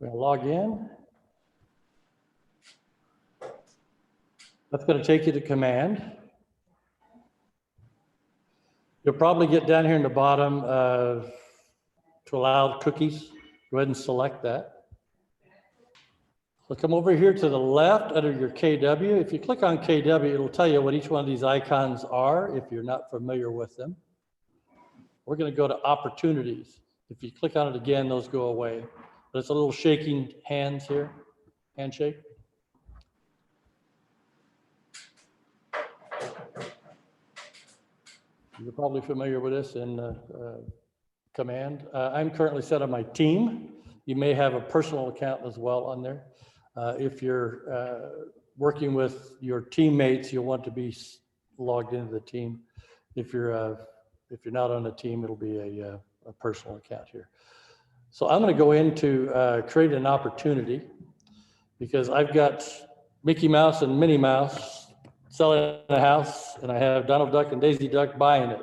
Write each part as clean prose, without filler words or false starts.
We're gonna log in. That's gonna take you to command. You'll probably get down here in the bottom to allow cookies. Go ahead and select that. So come over here to the left under your KW. If you click on KW, it'll tell you what each one of these icons are if you're not familiar with them. We're going to go to opportunities. If you click on it again, those go away. But it's a little shaking hands here, handshake. You're probably familiar with this in command. I'm currently set on my team. You may have a personal account as well on there. If you're working with your teammates, you'll want to be logged into the team. If you're not on a team, it'll be a personal account here. So I'm going to go into create an opportunity because I've got Mickey Mouse and Minnie Mouse selling a house, and I have Donald Duck and Daisy Duck buying it.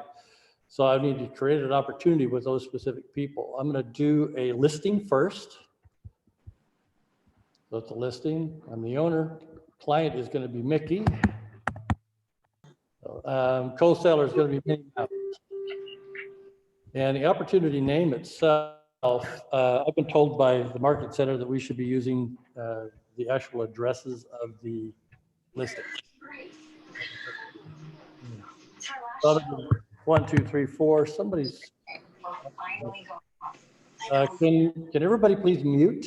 So I need to create an opportunity with those specific people. I'm going to do a listing first. So it's a listing. I'm the owner. Client is going to be Mickey. Co-seller is going to be Minnie Mouse. And the opportunity name itself, I've been told by the market center that we should be using the actual addresses of the listing. 1, 2, 3, 4. Somebody's. Can everybody please mute?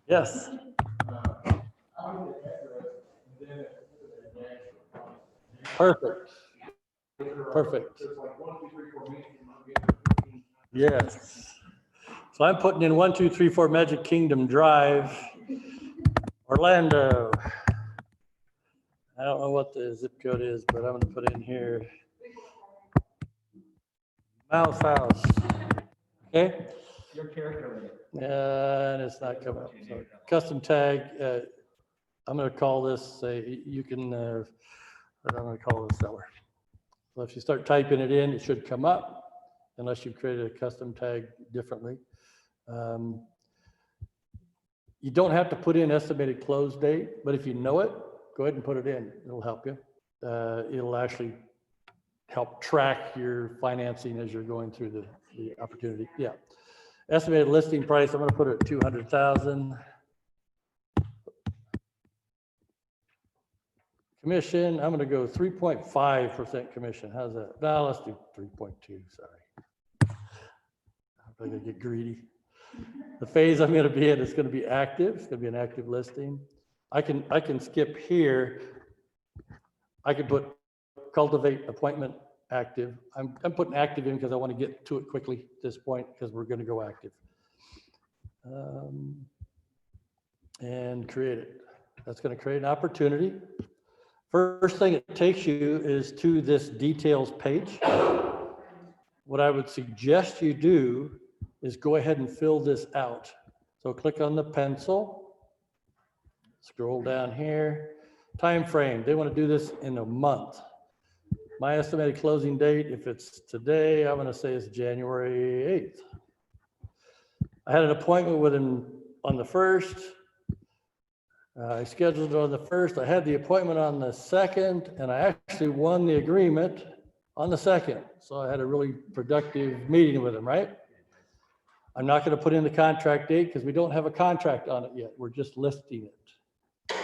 Yes. Yes. Perfect. Perfect. Yes. So I'm putting in 1, 2, 3, 4 Magic Kingdom Drive, Orlando. I don't know what the zip code is, but I'm going to put in here. Mouse House. Okay. Your character. And it's not coming up. So custom tag. I'm going to call this. You can. I'm going to call it seller. So if you start typing it in, it should come up, unless you created a custom tag differently. You don't have to put in estimated close date, but if you know it, go ahead and put it in. It'll help you. It'll actually help track your financing as you're going through the opportunity. Yeah. Estimated listing price, I'm going to put it at 200,000. Commission, I'm going to go 3.5% commission. How's that? No, let's do 3.2. Sorry. I'm going to get greedy. The phase I'm going to be in is going to be active. It's going to be an active listing. I can skip here. I could put cultivate appointment active. I'm putting active in because I want to get to it quickly at this point because we're going to go active. And create it. That's going to create an opportunity. First thing it takes you is to this details page. What I would suggest you do is go ahead and fill this out. So click on the pencil, scroll down here, time frame. They want to do this in a month. My estimated closing date, if it's today, I'm going to say it's January 8th. I had an appointment with him on the 1st. I scheduled it on the 1st. I had the appointment on the 2nd, and I actually won the agreement on the 2nd. So I had a really productive meeting with him, right? I'm not going to put in the contract date because we don't have a contract on it yet. We're just listing it.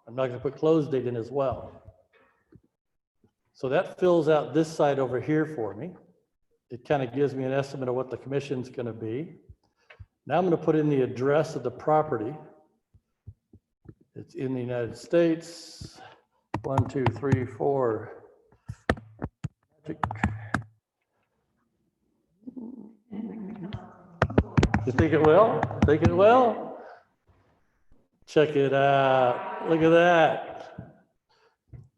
I'm not going to put close date in as well. So that fills out this side over here for me. It kind of gives me an estimate of what the commission's going to be. Now I'm going to put in the address of the property. It's in the United States. 1, 2, 3, 4. You think it will? Think it will? Check it out. Look at that.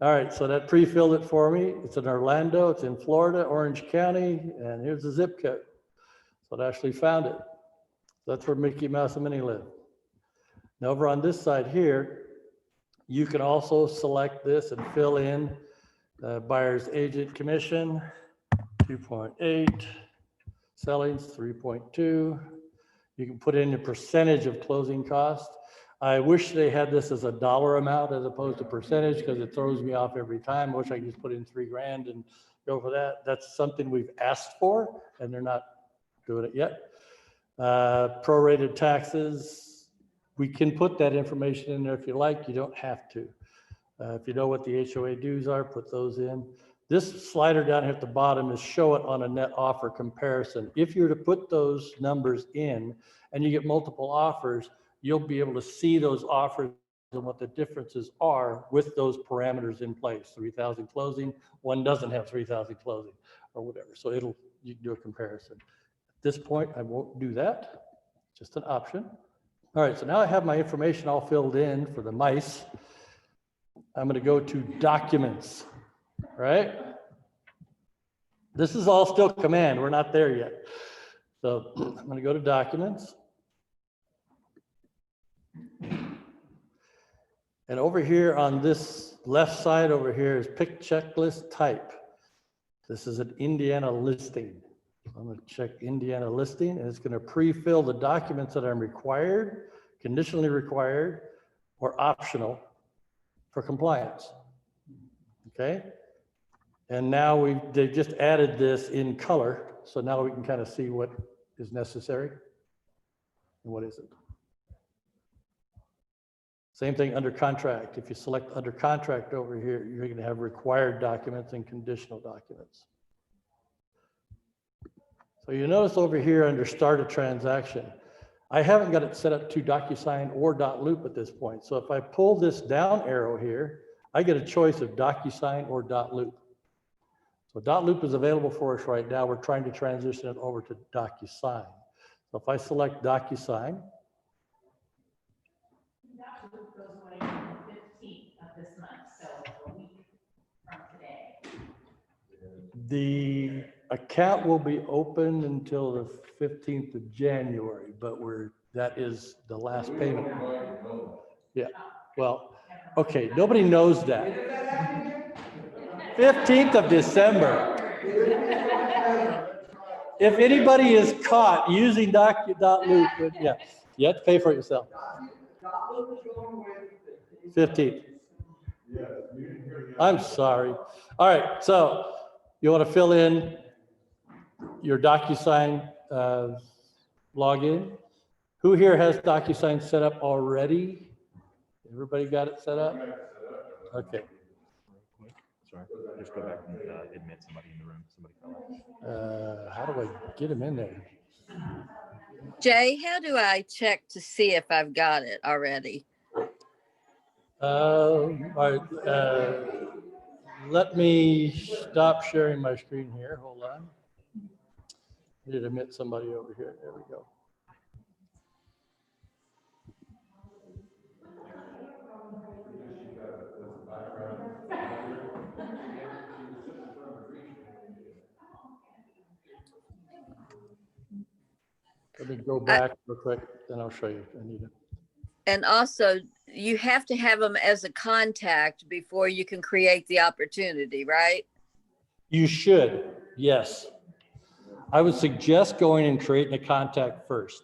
All right, so that pre-filled it for me. It's in Orlando, it's in Florida, Orange County, and here's the zip code. So it actually found it. That's where Mickey Mouse and Minnie live. Now over on this side here, you can also select this and fill in buyer's agent commission. 2.8, sellings 3.2. You can put in your percentage of closing cost. I wish they had this as a dollar amount as opposed to percentage because it throws me off every time. I wish I could just put in $3,000 and go for that. That's something we've asked for and they're not doing it yet. Prorated taxes, we can put that information in there if you like. You don't have to. If you know what the HOA dues are, put those in. This slider down here at the bottom is show it on a net offer comparison. If you're to put those numbers in and you get multiple offers, you'll be able to see those offers and what the differences are with those parameters in place. 3,000 closing, one doesn't have 3,000 closing or whatever. So you can do a comparison. At this point, I won't do that, just an option. All right, so now I have my information all filled in for the mice. I'm gonna go to documents, right? This is all still command, we're not there yet. So I'm gonna go to documents. And over here on this left side over here is pick checklist type. This is an Indiana listing. I'm gonna check Indiana listing and it's gonna pre-fill the documents that I'm required, conditionally required, or optional for compliance, okay? And now they've just added this in color. So now we can kind of see what is necessary and what isn't. Same thing under contract. If you select under contract over here, you're going to have required documents and conditional documents. So you notice over here under start a transaction, I haven't got it set up to DocuSign or .loop at this point. So if I pull this down arrow here, I get a choice of DocuSign or .loop. So .loop is available for us right now. We're trying to transition it over to DocuSign. So if I select DocuSign, goes away on the 15th of this month, so a week from today. the account will be open until the 15th of January, but that is the last payment. Yeah, well, okay, nobody knows that. 15th of December. If anybody is caught using .loop, yeah, you have to pay for it yourself. 15th. I'm sorry. All right, so you want to fill in your DocuSign login. Who here has DocuSign set up already? Everybody got it set up? Okay. Sorry, just go back and admit somebody in the room. Somebody fell out. How do I get him in there? Jay, how do I check to see if I've got it already? All right, let me stop sharing my screen here. Hold on. I need to admit somebody over here. There we go. Let me go back real quick, then I'll show you. I need it. And also, you have to have them as a contact before you can create the opportunity, right? You should, yes. I would suggest going and creating a contact first.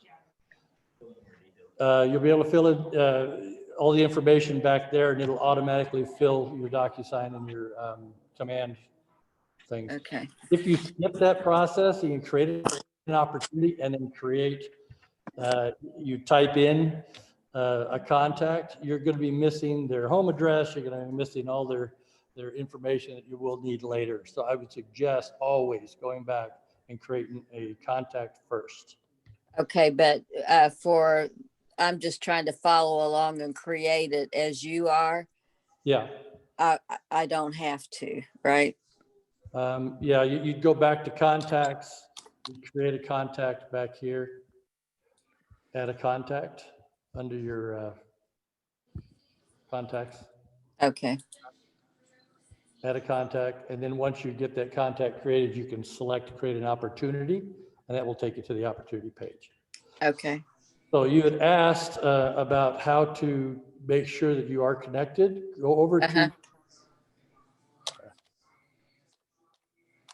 You'll be able to fill in all the information back there and it'll automatically fill your DocuSign and your command things. Okay. If you skip that process, you can create an opportunity and then create, you type in a contact, you're going to be missing their home address, you're going to be missing all their information that you will need later. So I would suggest always going back and creating a contact first. Okay, but I'm just trying to follow along and create it as you are. Yeah. I don't have to, right? Yeah, you'd go back to contacts, create a contact back here, add a contact under your contacts. Okay. Add a contact, and then once you get that contact created, you can select create an opportunity, and that will take you to the opportunity page. Okay. So you had asked about how to make sure that you are connected. Go over to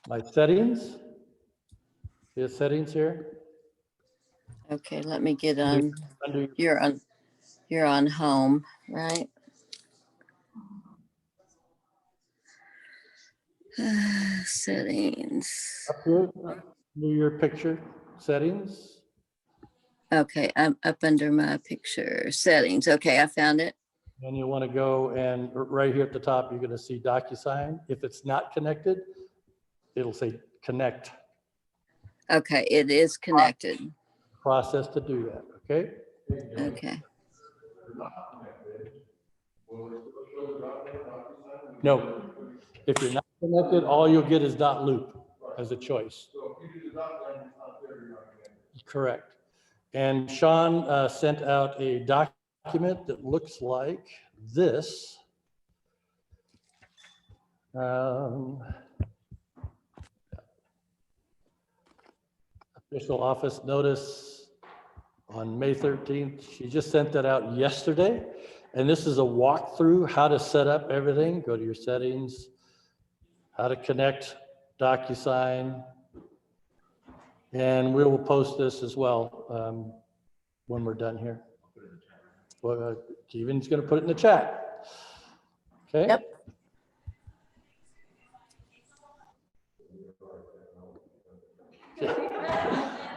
my settings. See the settings here? Okay, let me get on. Under, You're on home, right? Settings. up here, under your picture, settings. Okay, I'm up under my picture settings. Okay, I found it. And you want to go and right here at the top, you're going to see DocuSign. If it's not connected, it'll say connect. Okay, it is connected. Process to do that, okay? Okay. No, if you're not connected, all you'll get is .loop as a choice. Correct. And Sean sent out a document that looks like this. Official office notice on May 13th. She just sent that out yesterday. And this is a walkthrough how to set up everything. Go to your settings, how to connect DocuSign. And we will post this as well when we're done here. Well, Keevan's going to put it in the chat. Okay. Yep.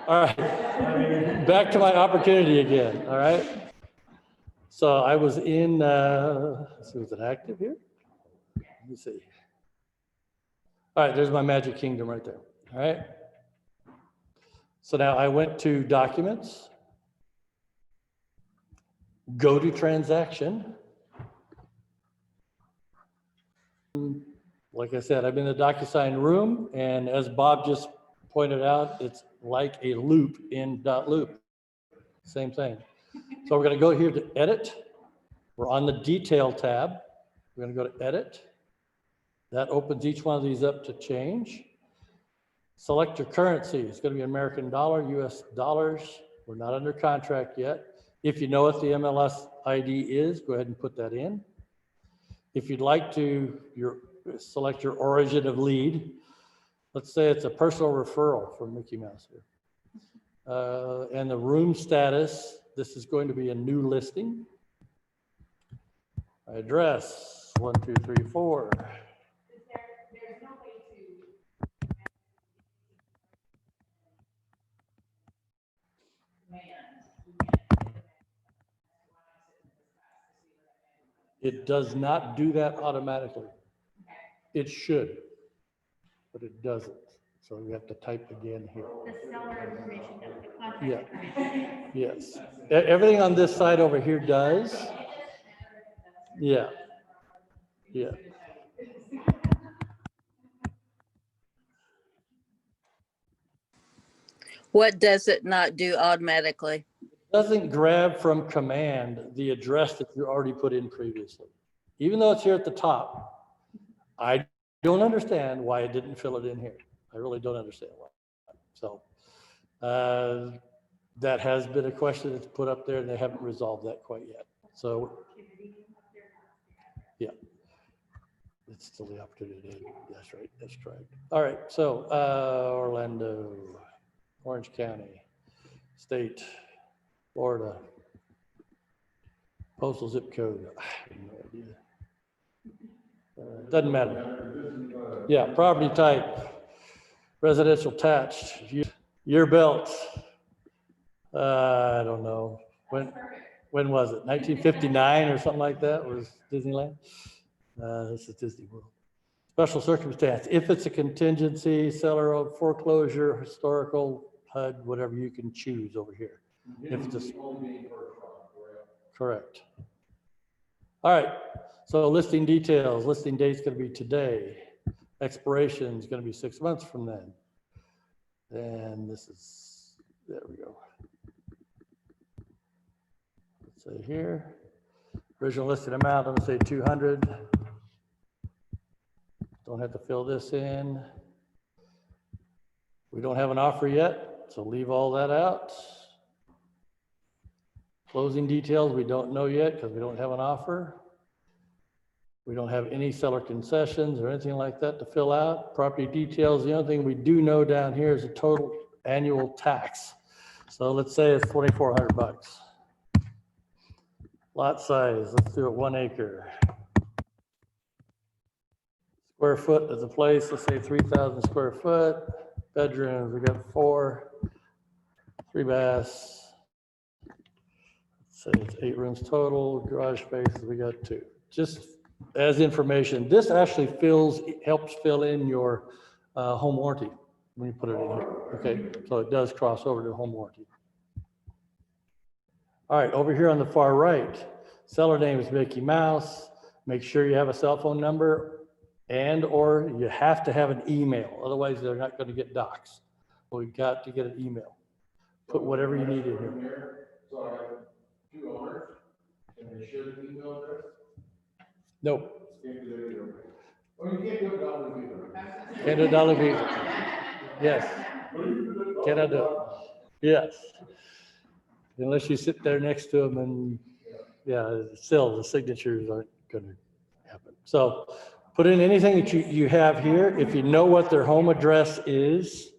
All right. Back to my opportunity again. All right. So I was in, let's see, was it active here? Let me see. All right, there's my Magic Kingdom right there. All right. So now I went to Documents, go to Transaction. Like I said, I'm in the DocuSign room, and as Bob just pointed out, it's like a loop in .loop. Same thing. So we're going to go here to Edit. We're on the Detail tab. We're going to go to Edit. That opens each one of these up to change. Select your currency. It's going to be American dollar, US dollars. We're not under contract yet. If you know what the MLS ID is, go ahead and put that in. If you'd like to select your origin of lead, let's say it's a personal referral from Mickey Mouse here. And the room status, this is going to be a new listing. Address, 1, 2, 3, 4. There's no way to It does not do that automatically. It should, but it doesn't. So we have to type again here. the seller information, the contact Yeah. information. Yes. Everything on this side over here does. Yeah. Yeah. What does it not do automatically? Doesn't grab from command the address that you already put in previously. Even though it's here at the top, I don't understand why it didn't fill it in here. I really don't understand why. So that has been a question that's put up there, and they haven't resolved that quite yet. So yeah, it's still the opportunity. That's right. That's correct. All right. So Orlando, Orange County, state, Florida, postal zip code. I have no idea. Doesn't matter. Yeah, property type, residential attached, year built. I don't know. When was it? 1959 or something like that was Disneyland? This is Disney World. Special circumstance. If it's a contingency, seller of foreclosure, historical, HUD, whatever you can choose over here. If it's a, correct. All right. So listing details, listing date's going to be today. Expiration is going to be 6 months from then. And this is, there we go. Let's say here, original listed amount, I'm going to say 200. Don't have to fill this in. We don't have an offer yet, so leave all that out. Closing details, we don't know yet because we don't have an offer. We don't have any seller concessions or anything like that to fill out. Property details, the only thing we do know down here is the total annual tax. So let's say it's $2,400. Lot size, let's do it 1 acre. Square foot of the place, let's say 3,000 square foot. Bedrooms, we got 4, 3 baths. Let's say it's 8 rooms total. Garage spaces, we got 2. Just as information, this actually helps fill in your home warranty when you put it in here. Okay, so it does cross over to home warranty. All right, over here on the far right, seller name is Mickey Mouse. Make sure you have a cell phone number or you have to have an email. Otherwise, they're not going to get docs. We've got to get an email. Put whatever you need in here. So I have 2 owners, and they share the email address? Nope. Can't do that either. Oh, you can't do it dollar either. Can't do dollar visa. Yes. Cannot do it. Yes. Unless you sit there next to them and, yeah, still the signatures aren't going to happen. So put in anything that you have here. If you know what their home address is,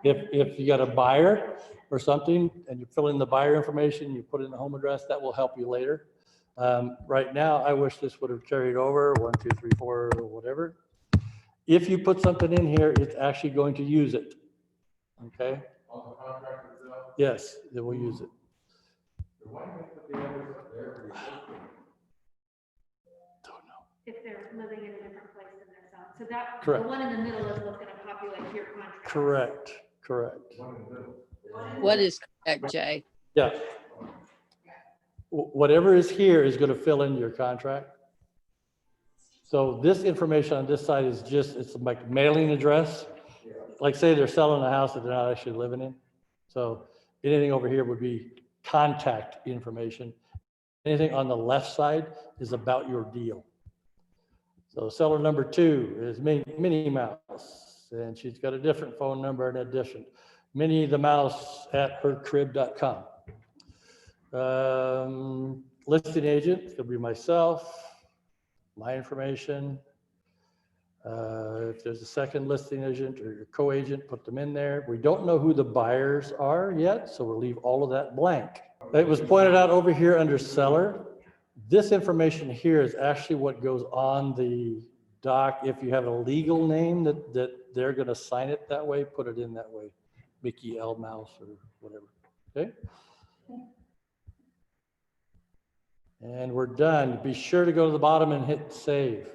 if you got a buyer or something and you fill in the buyer information, you put in the home address, that will help you later. Right now, I wish this would have carried over 1, 2, 3, 4, or whatever. If you put something in here, it's actually going to use it. Okay? On the contract itself? Yes, it will use it. Why don't they put the address up there? Don't know. If they're living in a different place than their son. So that, Correct. the one in the middle is what's gonna populate your contract. Correct. Correct. What is correct, Jay? Yeah. Whatever is here is going to fill in your contract. So this information on this side is just, it's like mailing address. Like say they're selling a house that they're not actually living in. So anything over here would be contact information. Anything on the left side is about your deal. So seller number 2 is Minnie Mouse, and she's got a different phone number in addition. Minnie the Mouse at hercrib.com. Listing agent could be myself, my information. If there's a second listing agent or your co-agent, put them in there. We don't know who the buyers are yet, so we'll leave all of that blank. It was pointed out over here under seller. This information here is actually what goes on the doc. If you have a legal name that they're going to sign it that way, put it in that way. Mickey L. Mouse or whatever. Okay. And we're done. Be sure to go to the bottom and hit save.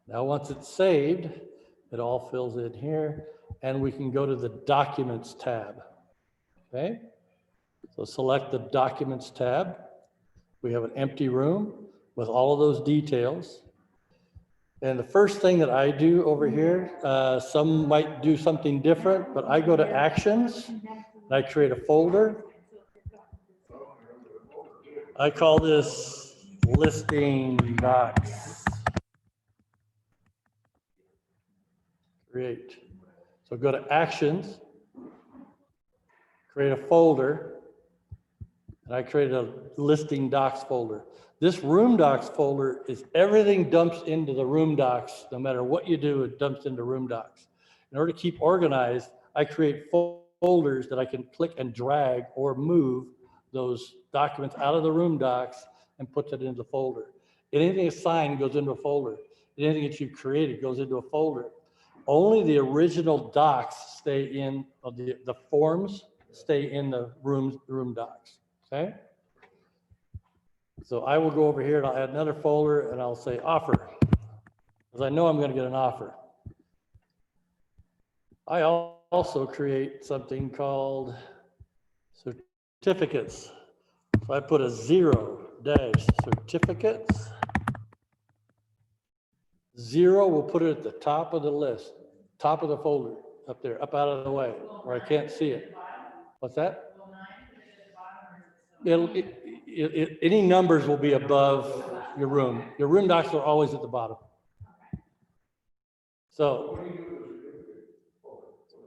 Now, once it's saved, it all fills in here, and we can go to the Documents tab. Okay? So select the Documents tab. We have an empty room with all of those details. And the first thing that I do over here, some might do something different, but I go to Actions, and I create a folder. I call this Listing Docs. Create. So go to Actions, create a folder, and I created a Listing Docs folder. This Room Docs folder is everything dumps into the Room Docs. No matter what you do, it dumps into Room Docs. In order to keep organized, I create folders that I can click and drag or move those documents out of the Room Docs and put it into the folder. Anything assigned goes into a folder. Anything that you've created goes into a folder. Only the original docs stay in, the forms stay in the room docs, okay? So I will go over here and I'll add another folder and I'll say offer, because I know I'm gonna get an offer. I also create something called certificates. So I put a 0-certificates. 0 will put it at the top of the list, top of the folder, up there, up out of the way, where I can't see it. What's that? Any numbers will be above your room. Your room docs are always at the bottom. So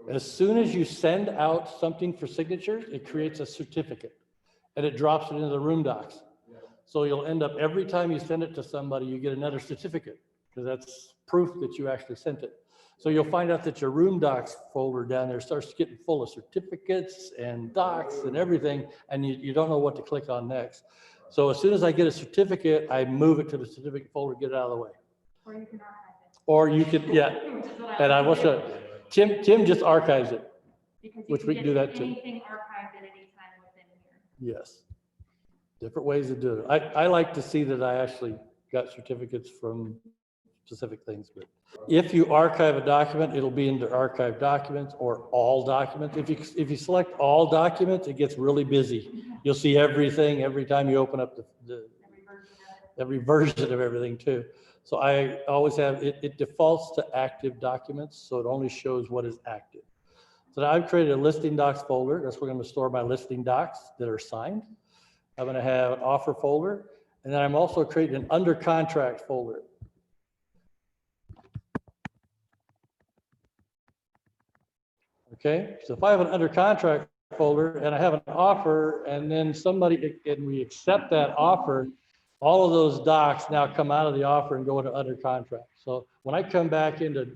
as soon as you send out something for signatures, it creates a certificate and it drops it into the room docs. So you'll end up, every time you send it to somebody, you get another certificate, because that's proof that you actually sent it. So you'll find out that your room docs folder down there starts getting full of certificates and docs and everything, and you don't know what to click on next. So as soon as I get a certificate, I move it to the certificate folder, get it out of the way. Or you can archive it. Or you could, yeah, Which is what and I was will show, Tim just archives it. Because which you we can can do get that too. anything archived at any time within here. Yes. Different ways to do it. I like to see that I actually got certificates from specific things, but if you archive a document, it'll be under archive documents or all documents. If you select all documents, it gets really busy. You'll see everything every time you open up every version of everything too. So I always have, it defaults to active documents, so it only shows what is active. So now I've created a listing docs folder. That's where I'm going to store my listing docs that are signed. I'm going to have an offer folder, and then I'm also creating an under contract folder. Okay, so if I have an under contract folder and I have an offer, and then and we accept that offer, all of those docs now come out of the offer and go into under contract. So when I come back into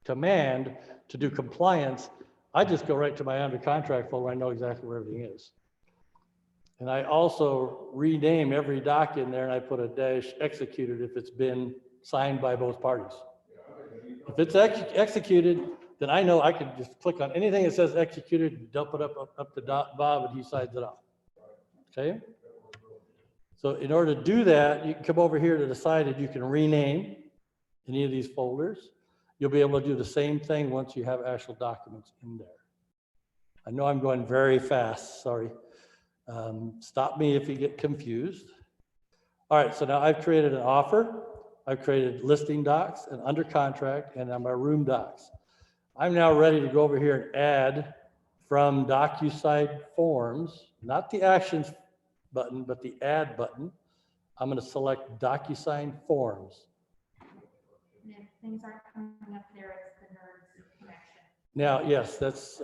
command to do compliance, I just go right to my under contract folder. I know exactly where everything is. And I also rename every doc in there, and I put a dash executed if it's been signed by both parties. If it's executed, then I know I can just click on anything that says executed, dump it up to Bob, and he signs it off. Okay? So in order to do that, you can come over here to the side and you can rename any of these folders. You'll be able to do the same thing once you have actual documents in there. I know I'm going very fast, sorry. Stop me if you get confused. All right, so now I've created an offer. I've created listing docs and under contract and my room docs. I'm now ready to go over here and add from DocuSign forms, not the actions button, but the add button. I'm going to select DocuSign forms. And if things aren't coming up there, it's the NRDS connection. Now, yes, that's,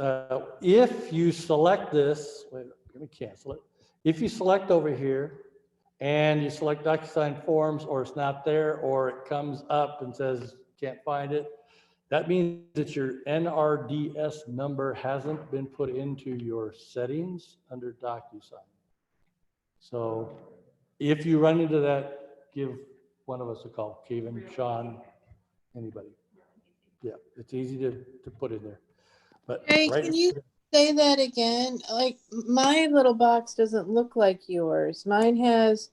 if you select this, wait, let me cancel it. If you select over here and you select DocuSign forms, or it's not there, or it comes up and says, can't find it, that means that your NRDS number hasn't been put into your settings under DocuSign. So if you run into that, give one of us a call, Keevan, Sean, anybody. Yeah, it's easy to put in there. But Hey, right can you say that again? Like, my little box doesn't look like yours. Mine has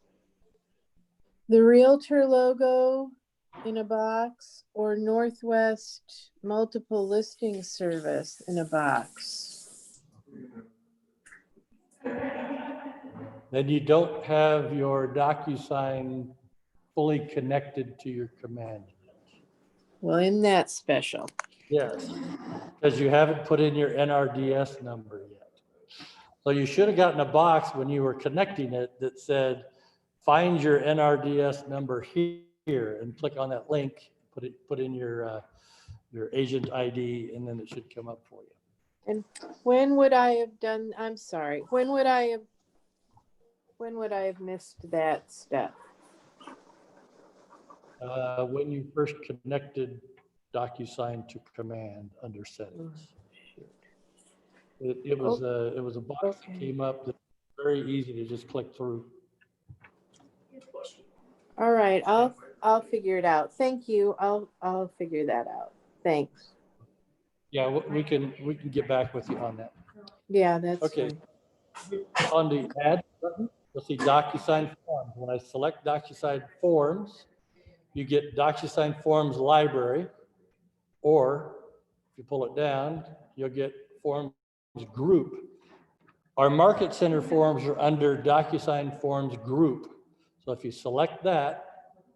the Realtor logo in a box or Northwest Multiple Listing Service in a box. then you don't have your DocuSign fully connected to your command. Well, isn't that special? Yes, because you haven't put in your NRDS number yet. So you should have gotten a box when you were connecting it that said, find your NRDS number here, and click on that link, put in your agent ID, and then it should come up for you. And when would I have done, I'm sorry, when would I have missed that step? When you first connected DocuSign to command under settings. It was a box that came up that's very easy to just click through. All right, I'll figure it out. Thank you. I'll figure that out. Thanks. Yeah, we can get back with you on that. Yeah, that's Okay. fine. On the add button, you'll see DocuSign forms. When I select DocuSign forms, you get DocuSign forms library, or if you pull it down, you'll get forms group. Our Market Center forms are under DocuSign forms group. So if you select that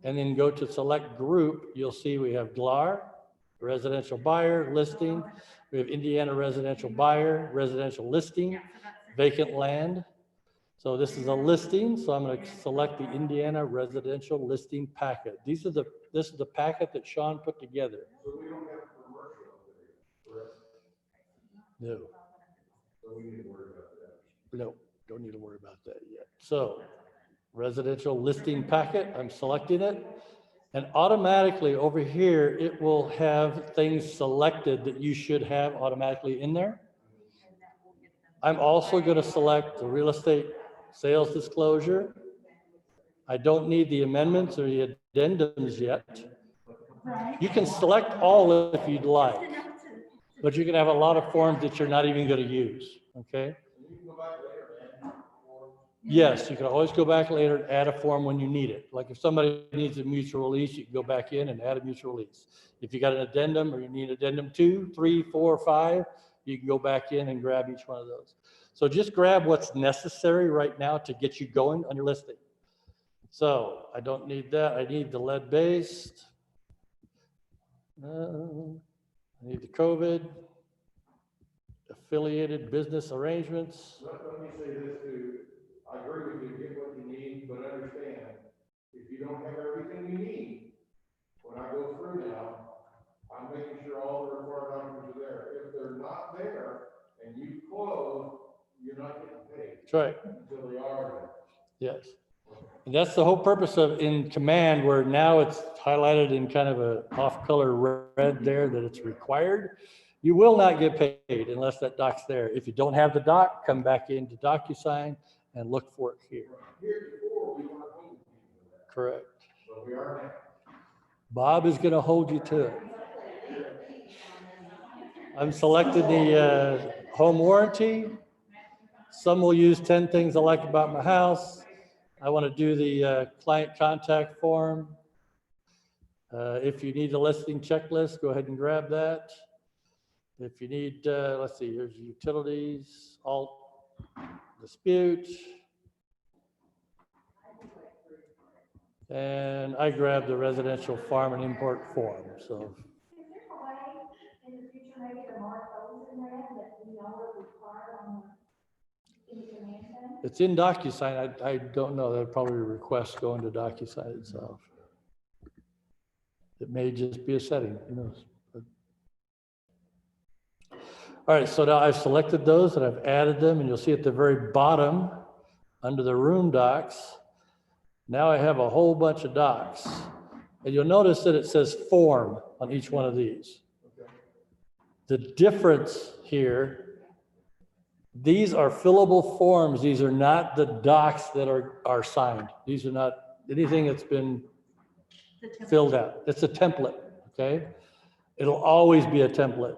and then go to select group, you'll see we have GLAR, residential buyer, listing. We have Indiana residential buyer, residential listing, vacant land. So this is a listing, so I'm going to select the Indiana residential listing packet. This is the packet that Sean put together. So we don't have commercial there, correct? No, So we need to worry about that. no, don't need to worry about that yet. So residential listing packet, I'm selecting it. And automatically over here, it will have things selected that you should have automatically in there. I'm also going to select the real estate sales disclosure. I don't need the amendments or the addendums yet. You can select all if you'd like, but you can have a lot of forms that you're not even going to use, okay? Yes, you can always go back later and add a form when you need it. Like if somebody needs a mutual release, you can go back in and add a mutual release. If you got an addendum or you need addendum 2, 3, 4, 5, you can go back in and grab each one of those. So just grab what's necessary right now to get you going on your listing. So I don't need that. I need the lead-based. I need the COVID, affiliated business arrangements. Let me say this too, I agree with you, get what you need, but understand, if you don't have everything you need, when I go through now, I'm making sure all the required documents are there. If they're not there and you close, you're not getting paid That's right. until they are Yes. And that's the whole purpose of in command, where now it's highlighted in kind of a off color red there that it's required. You will not get paid unless that doc's there. If you don't have the doc, come back into DocuSign and look for it here. Heretofore, we weren't holding people to that, Correct. but we are now. Bob is going to hold you to it. I'm selected the home warranty. Some will use 10 things I like about my house. I want to do the client contact form. If you need a listing checklist, go ahead and grab that. If you need, let's see, here's utilities, alt dispute. And I grabbed the residential farm and import form, so. Is there a way in the future, maybe to mark those in red that we know are required on the, in the command center? It's in DocuSign. I don't know. That'd probably request going to DocuSign itself. It may just be a setting, who knows? But- All right, so now I've selected those and I've added them, and you'll see at the very bottom, under the room docs, now I have a whole bunch of docs. And you'll notice that it says form on each one of these. The difference here, these are fillable forms. These are not the docs that are signed. These are not anything that's been filled out. It's a template, okay? It'll always be a template.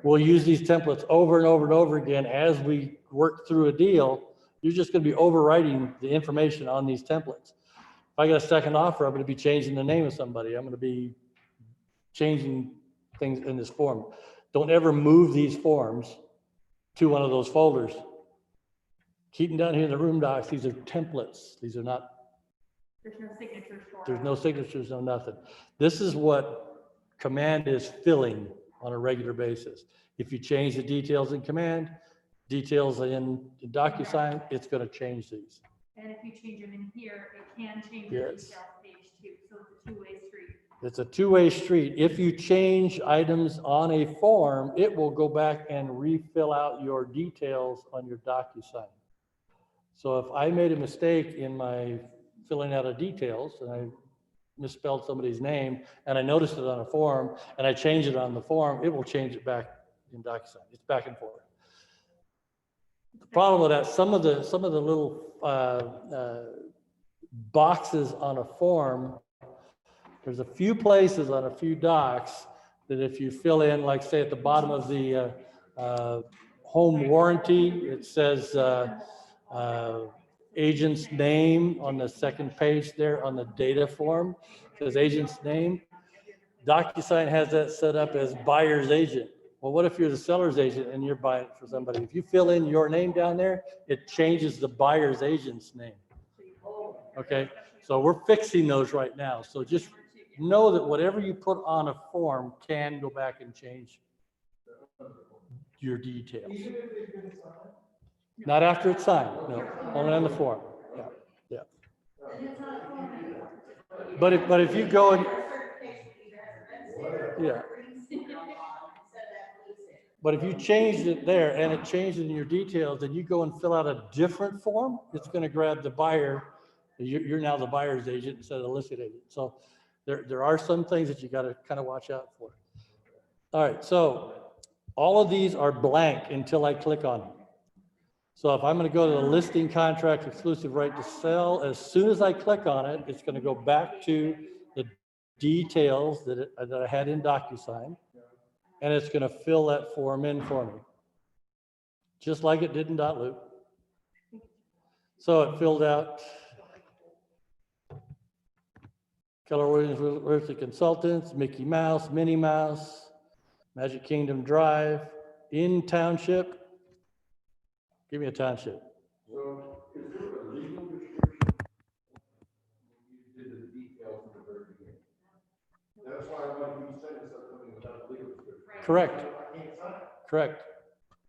We'll use these templates over and over and over again as we work through a deal. You're just going to be overwriting the information on these templates. If I get a second offer, I'm going to be changing the name of somebody. I'm going to be changing things in this form. Don't ever move these forms to one of those folders. Keep them down here in the room docs. These are templates. These are not, There's no signatures for it. there's no signatures, no nothing. This is what command is filling on a regular basis. If you change the details in command, details in DocuSign, it's going to change these. And if you change them in here, it can change the Yes. details page too, so it's a two-way street. It's a two-way street. If you change items on a form, it will go back and refill out your details on your DocuSign. So if I made a mistake in my filling out of details and I misspelled somebody's name and I noticed it on a form and I change it on the form, it will change it back in DocuSign. It's back and forth. The problem with that, some of the little boxes on a form, there's a few places on a few docs that if you fill in, like say at the bottom of the home warranty, it says agent's name on the second page there on the data form, it says agent's name. DocuSign has that set up as buyer's agent. Well, what if you're the seller's agent and you're buying it for somebody? If you fill in your name down there, it changes the buyer's agent's name. Okay, so we're fixing those right now. So just know that whatever you put on a form can go back and change your details. Not after it's signed, no, only on the form. Yeah, yeah. But if you go and, yeah. But if you changed it there and it changed in your details, and you go and fill out a different form, it's going to grab the buyer. You're now the buyer's agent instead of the listed agent. So There are some things that you got to kind of watch out for. All right, so all of these are blank until I click on them. So if I'm going to go to the listing contract exclusive right to sell, as soon as I click on it, it's going to go back to the details that I had in DocuSign, and it's going to fill that form in for me, just like it did in .loop. So it filled out Keller Williams University Consultants, Mickey Mouse, Minnie Mouse, Magic Kingdom Drive, in township. Give me a township. So is there a legal description? You did the details in the very beginning. That's why I want you to send us something without a legal description. Correct. I can't sign it. Correct.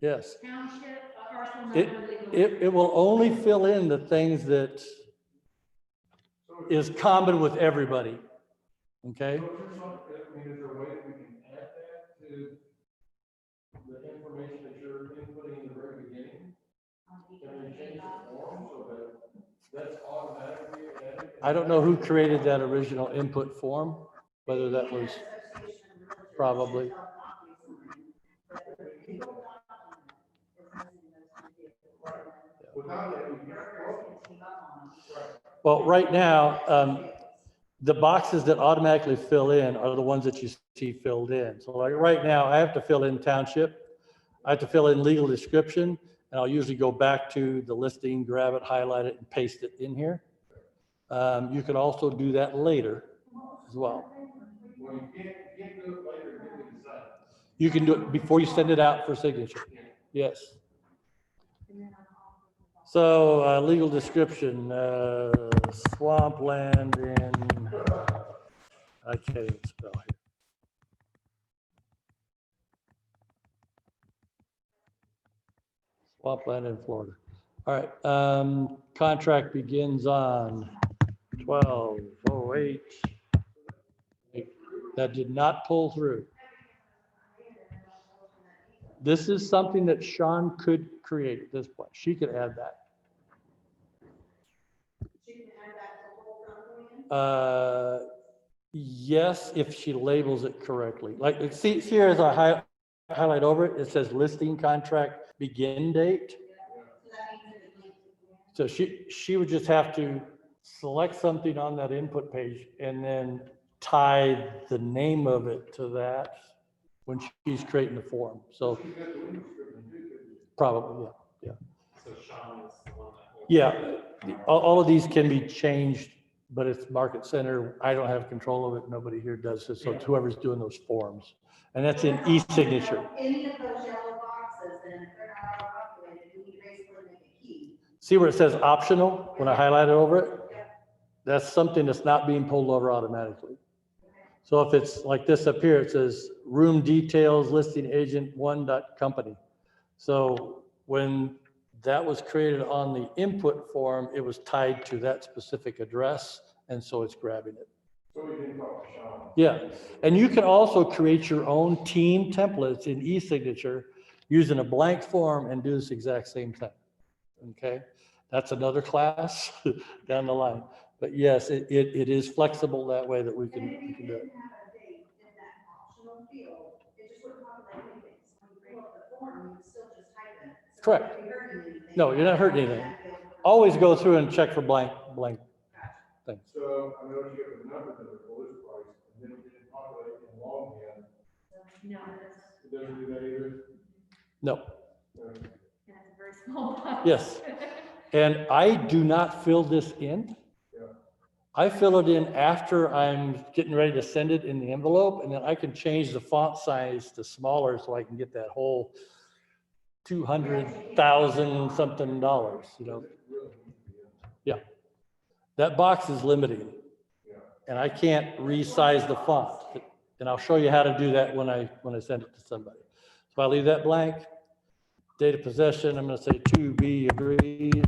Yes. Township, parcel It, number, legal. it will only fill in the things that So is common with everybody. Okay? So is there something, I mean, is there a way that we can add that to the information that you're inputting in the very beginning? Can we change the form so that that's automatically added? I don't know who created that original input form, whether that was probably. Without that, we can't. Well, right now, the boxes that automatically fill in are the ones that you see filled in. So like right now, I have to fill in township. I have to fill in legal description, and I'll usually go back to the listing, grab it, highlight it, and paste it in here. You can also do that later as well. Well, you can't do it later, get me to sign it. You can do it before you send it out for signature. Yes. So legal description, swampland in, I can't even spell here. Swampland in Florida. All right, contract begins on 12/08. That did not pull through. This is something that Sean could create at this point. She could add that. Yes, if she labels it correctly. Like, see here as I highlight over it, it says listing contract begin date. So she would just have to select something on that input page and then tie the name of it to that when she's creating the form. So probably, yeah. So Sean is the one that. Yeah, all of these can be changed, but it's market center. I don't have control of it. Nobody here does this. So it's whoever's doing those forms. And that's in e-signature. Any of those yellow boxes, then if they're not populated, we basically make a key. See where it says optional when I highlight it over it? That's something that's not being pulled over automatically. So if it's like this up here, it says room details, listing agent 1.company. So when that was created on the input form, it was tied to that specific address. And so it's grabbing it. So we didn't talk to Sean. Yeah. And you can also create your own team templates in eSignature using a blank form and do this exact same thing. Okay. That's another class down the line. But yes, it is flexible that way that we can do it. And if you didn't have a date in that optional field, it just wouldn't populate anything. So when you bring up the form, you would still just type it. So Correct. if you're hurting anything, No, you're not hurting anything. that field would- Always go through and check for blank things. So I know you have the numbers in the list price, and then it didn't populate in longhand. No, It doesn't do that either. No. that's a very small box. Yes. And I do not fill this in. Yeah. I fill it in after I'm getting ready to send it in the envelope, and then I can change the font size to smaller so I can get that whole 200,000 something dollars, you know. Yeah. That box is limiting. Yeah. And I can't resize the font. And I'll show you how to do that when I send it to somebody. So I leave that blank. Date of possession, I'm going to say to be agreed.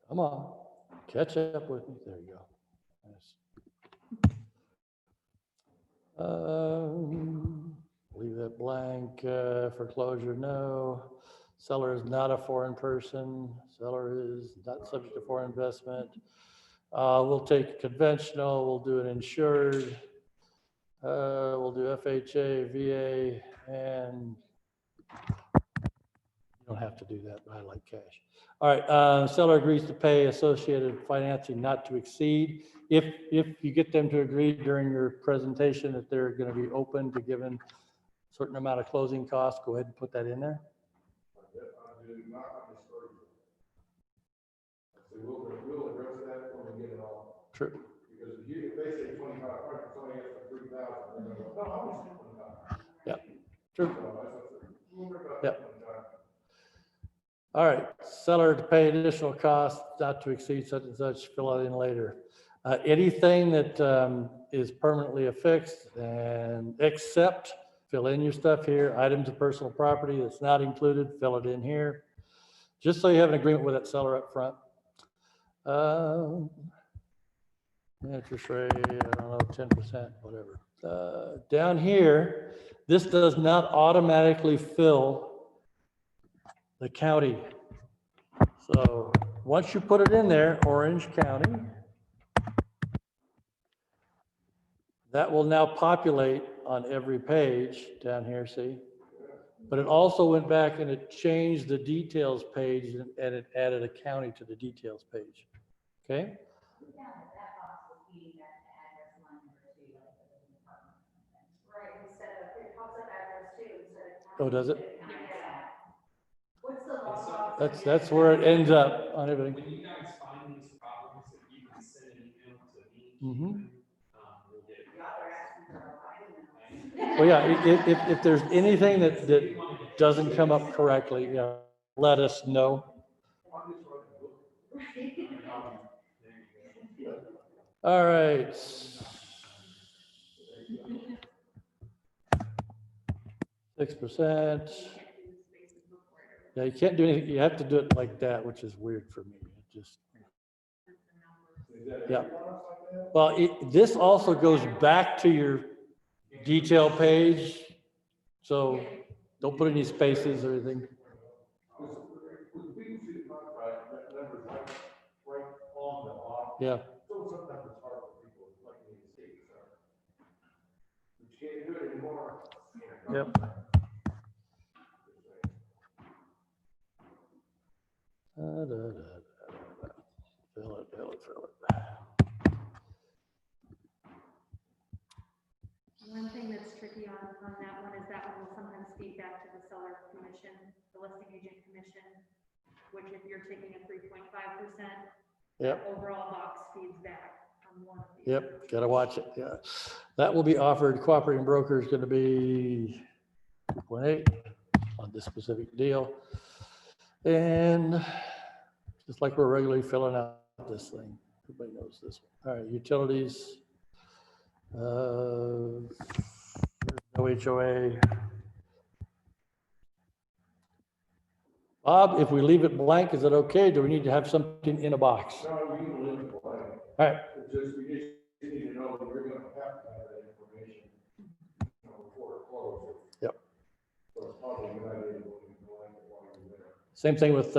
Come on, catch up with me. There you go. Leave that blank. Foreclosure, no. Seller is not a foreign person. Seller is not subject to foreign investment. We'll take conventional, we'll do an insured, we'll do FHA, VA, and you don't have to do that, but I like cash. All right, seller agrees to pay associated financing not to exceed. If you get them to agree during your presentation that they're going to be open to giving a certain amount of closing costs, go ahead and put that in there. We'll address that when we get it all. True. Because if they say 2,500, somebody asks for 3,000, they're gonna go, no, I was 25. Yeah, true. We'll worry about Yeah. that one time. All right, seller to pay additional costs not to exceed such and such, fill it in later. Anything that is permanently affixed and except, fill in your stuff here, items of personal property that's not included, fill it in here. Just so you have an agreement with that seller up front. Interest rate, I don't know, 10%, whatever. Down here, this does not automatically fill the county. So once you put it in there, Orange County, that will now populate on every page down here, see? But it also went back and it changed the details page and it added a county to the details page. Okay? Right, instead of, it pops up address too, instead of. Oh, does it? Yeah. What's the long box? That's where it ends up on everything. When you guys find these problems, if you can send an email to me, Mhm. we'll get it. Y'all are asking for a lot. Well, yeah, if there's anything that doesn't come up correctly, let us know. All right. 6%. Yeah, you can't do anything. You have to do it like that, which is weird for me. It just, yeah. Well, this also goes back to your detail page. So don't put any spaces or anything. Yeah. So sometimes it's hard for people, like me to see, so. But you can't do it anymore. Yep. Fill it. One thing that's tricky on that one is that one will sometimes feed back to the seller commission, the listing agent commission, which if you're taking a 3.5%, Yep. overall box feeds back on one of these. Yep, gotta watch it, yeah. That will be offered, cooperating broker is gonna be 2.8 on this specific deal. And just like we're regularly filling out this thing, everybody knows this one. All right, utilities. No HOA. Bob, if we leave it blank, is it okay? Do we need to have something in a box? No, we can live the plan. All right, It's just, we just need to know that you're gonna have to have that information, before it closes. Yep. So it's probably a good idea to go in while you're there. same thing with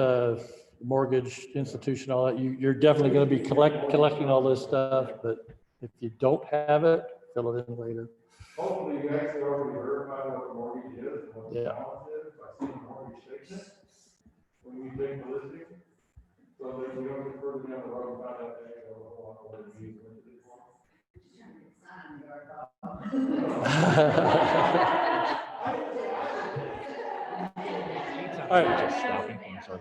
mortgage institution, all that. You're definitely gonna be collecting all this stuff, but if you don't have it, fill it in later. Hopefully you actually already verified what the mortgage is, and what the Yeah. balance is, by seeing the mortgage statement, when we take the listing, so that we don't get further down the road and find out that, what it means. All right. Just stopping, I'm sorry.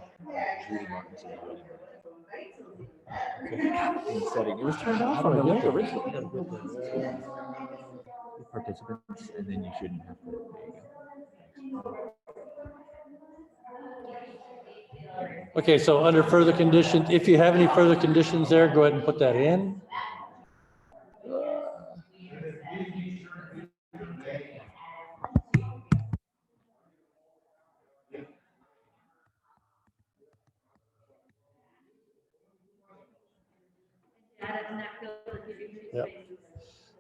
Judy Martin said in setting, it was turned off when I looked originally. Participants, and then you shouldn't have to. There you go. Okay, so under further conditions, if you have any further conditions there, go ahead and put that in. Add it in that field that gives you three Yep. spaces.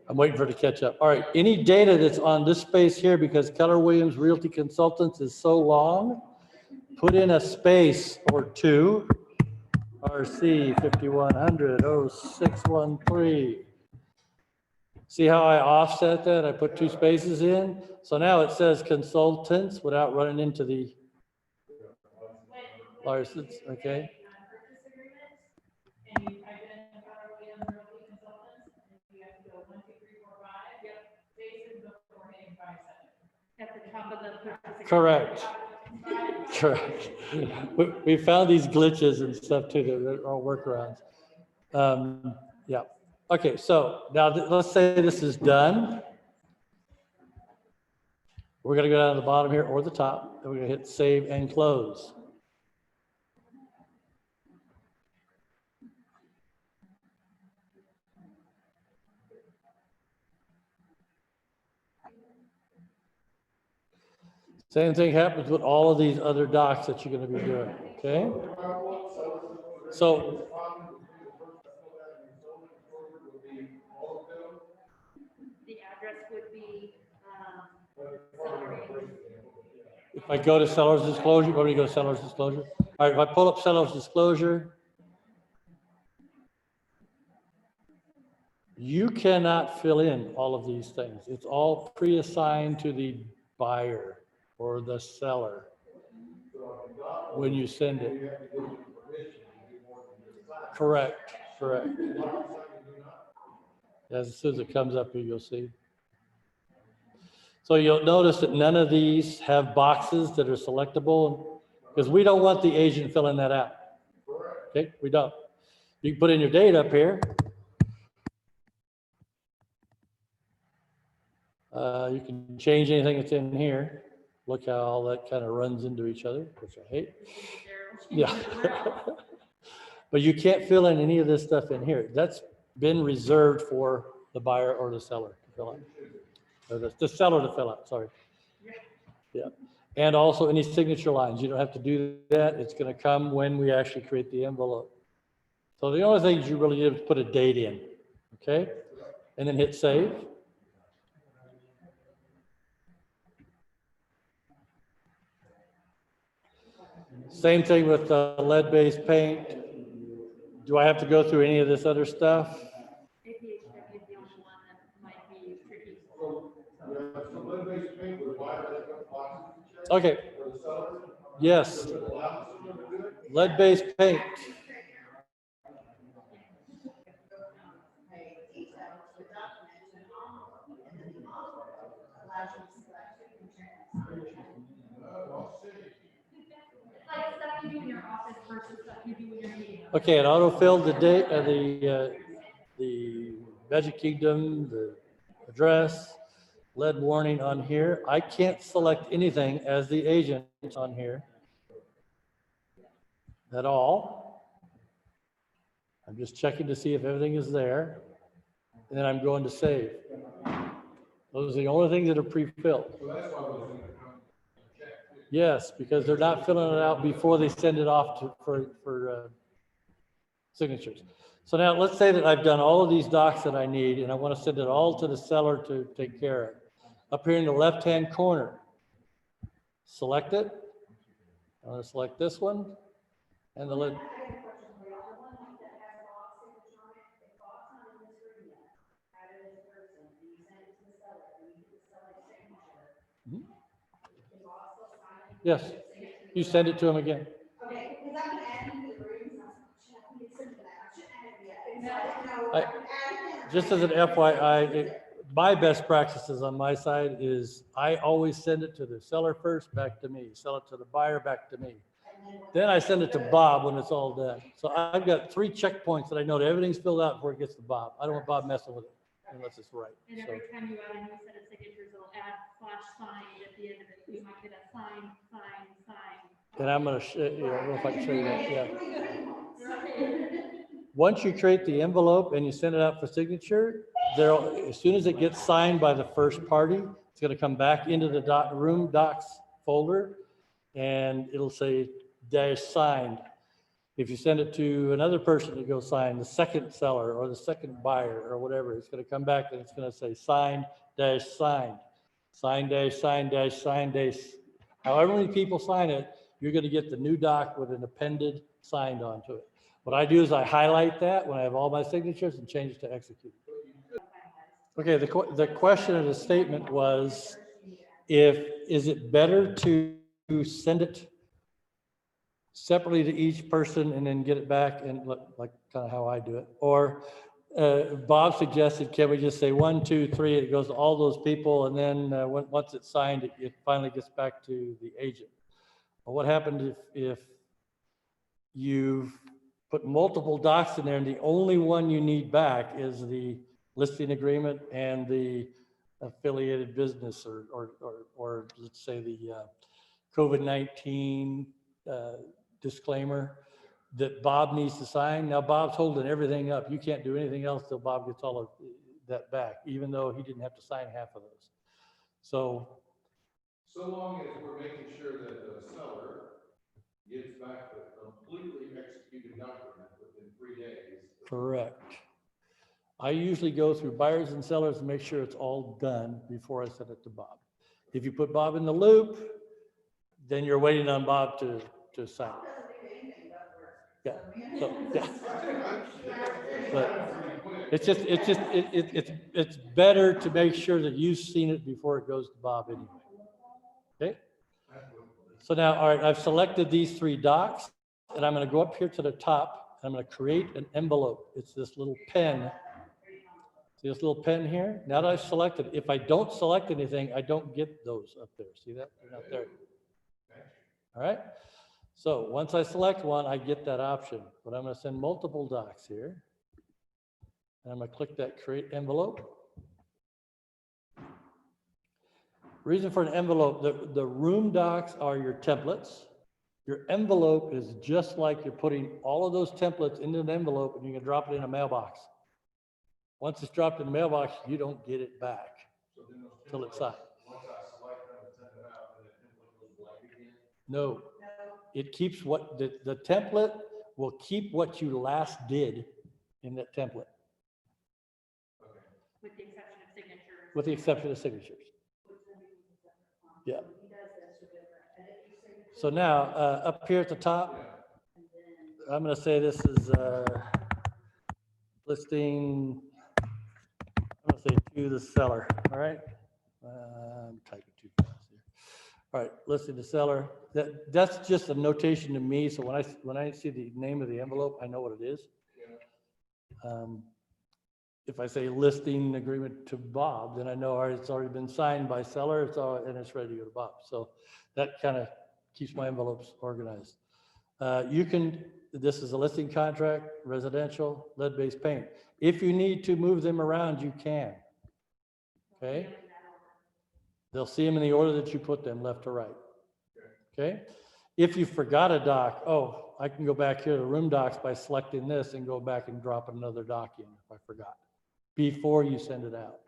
I'm waiting for it to catch up. All right, any data that's on this space here, because Keller Williams Realty Consultants is so long, put in a space or two. RC 5100-0613. See how I offset that? I put 2 spaces in. So now it says consultants without running into the license, okay? Purchase agreement, and you identify the umbrella consultants, and you have to go 1, 2, 3, 4, 5. Yep. Jason before hitting 5, 7. At the top of the purchase agreement. Correct. Correct. We found these glitches and stuff too, that are all workarounds. Yeah. Okay, so now let's say this is done. We're gonna go down to the bottom here or the top, and we're gonna hit save and close. Same thing happens with all of these other docs that you're gonna be doing, okay? So, The address would be, salary. if I go to seller's disclosure, where do you go to seller's disclosure? All right, if I pull up seller's disclosure, you cannot fill in all of these things. It's all pre-assigned to the buyer or the seller when you send it. Correct, correct. As soon as it comes up here, you'll see. So you'll notice that none of these have boxes that are selectable because we don't want the agent filling that out. Okay, we don't. You can put in your date up here. You can change anything that's in here. Look how all that kind of runs into each other, which I hate. Yeah. But you can't fill in any of this stuff in here. That's been reserved for the buyer or the seller to fill out. Or the seller to fill out, sorry. Yeah. And also any signature lines. You don't have to do that. It's going to come when we actually create the envelope. So the only things you really do is put a date in, okay? And then hit save. Same thing with lead-based paint. Do I have to go through any of this other stuff? APHW is the only one that might be tricky. Okay. Yes. Lead-based paint. Like stuff you do in your office versus stuff you do in your meeting. Okay, it auto-filled the date, the Magic Kingdom, the address, lead warning on here. I can't select anything as the agent on here at all. I'm just checking to see if everything is there. And then I'm going to save. Those are the only things that are pre-filled. Yes, because they're not filling it out before they send it off for signatures. So now let's say that I've done all of these docs that I need and I want to send it all to the seller to take care of. Up here in the left-hand corner, select it. I'm going to select this one and the lid. Yes, you send it to him again. Okay, because I'm adding the rooms, Just as an FYI, my best practices on my side is I always send it to the seller first, back to me, sell it to the buyer, back to me. Then I send it to Bob when it's all done. So I've got 3 checkpoints that I know that everything's filled out before it gets to Bob. I don't want Bob messing with it unless it's right. And So, every time you add a new set of signatures, it'll add flash signed at the end of it. You might get a sign. and I'm going to, I don't know if I can show you that. Yeah. Right. Once you create the envelope and you send it out for signature, as soon as it gets signed by the first party, it's going to come back into the room docs folder and it'll say -signed. If you send it to another person to go sign, the second seller or the second buyer or whatever, it's going to come back and it's going to say signed -signed, signed -signed -signed. However many people sign it, you're going to get the new doc with an appended signed onto it. What I do is I highlight that when I have all my signatures and change it to execute. Okay, the question of the statement was, is it better to send it separately to each person and then get it back and like kind of how I do it? Or Bob suggested, can we just say 1, 2, 3, it goes to all those people, and then once it's signed, it finally gets back to the agent. Well, what happened if you've put multiple docs in there and the only one you need back is the listing agreement and the affiliated business, or let's say the COVID-19 disclaimer that Bob needs to sign? Now Bob's holding everything up. You can't do anything else till Bob gets all of that back, even though he didn't have to sign half of those. So long as we're making sure that the seller gets back the completely executed document within 3 days. correct. I usually go through buyers and sellers and make sure it's all done before I send it to Bob. If you put Bob in the loop, then you're waiting on Bob to sign it. Yeah. So, yeah. But it's better to make sure that you've seen it before it goes to Bob anyway. Okay. So now, all right, I've selected these 3 docs, and I'm going to go up here to the top, and I'm going to create an envelope. It's this little pen. See this little pen here? Now that I've selected, if I don't select anything, I don't get those up there. See that? They're not there. All right. So once I select one, I get that option, but I'm going to send multiple docs here. And I'm going to click that create envelope. Reason for an envelope, the room docs are your templates. Your envelope is just like you're putting all of those templates into an envelope and you can drop it in a mailbox. Once it's dropped in the mailbox, you don't get it back until it's signed. Once I select them and send them out, then the template goes blank again? No, it keeps what the template will keep what you last did in that template. With the exception of signatures. With the exception of signatures. Yeah. So now, up here at the top, I'm going to say this is listing, I'm going to say to the seller, all right? I'm typing too fast here. All right, listing the seller. That's just a notation to me, so when I see the name of the envelope, I know what it is. If I say listing agreement to Bob, then I know, all right, it's already been signed by seller, and it's ready to go to Bob. So that kind of keeps my envelopes organized. This is a listing contract, residential, lead-based paint. If you need to move them around, you can. Okay? They'll see them in the order that you put them, left to right. Okay? If you forgot a doc, I can go back here to room docs by selecting this and go back and drop another doc in if I forgot, before you send it out.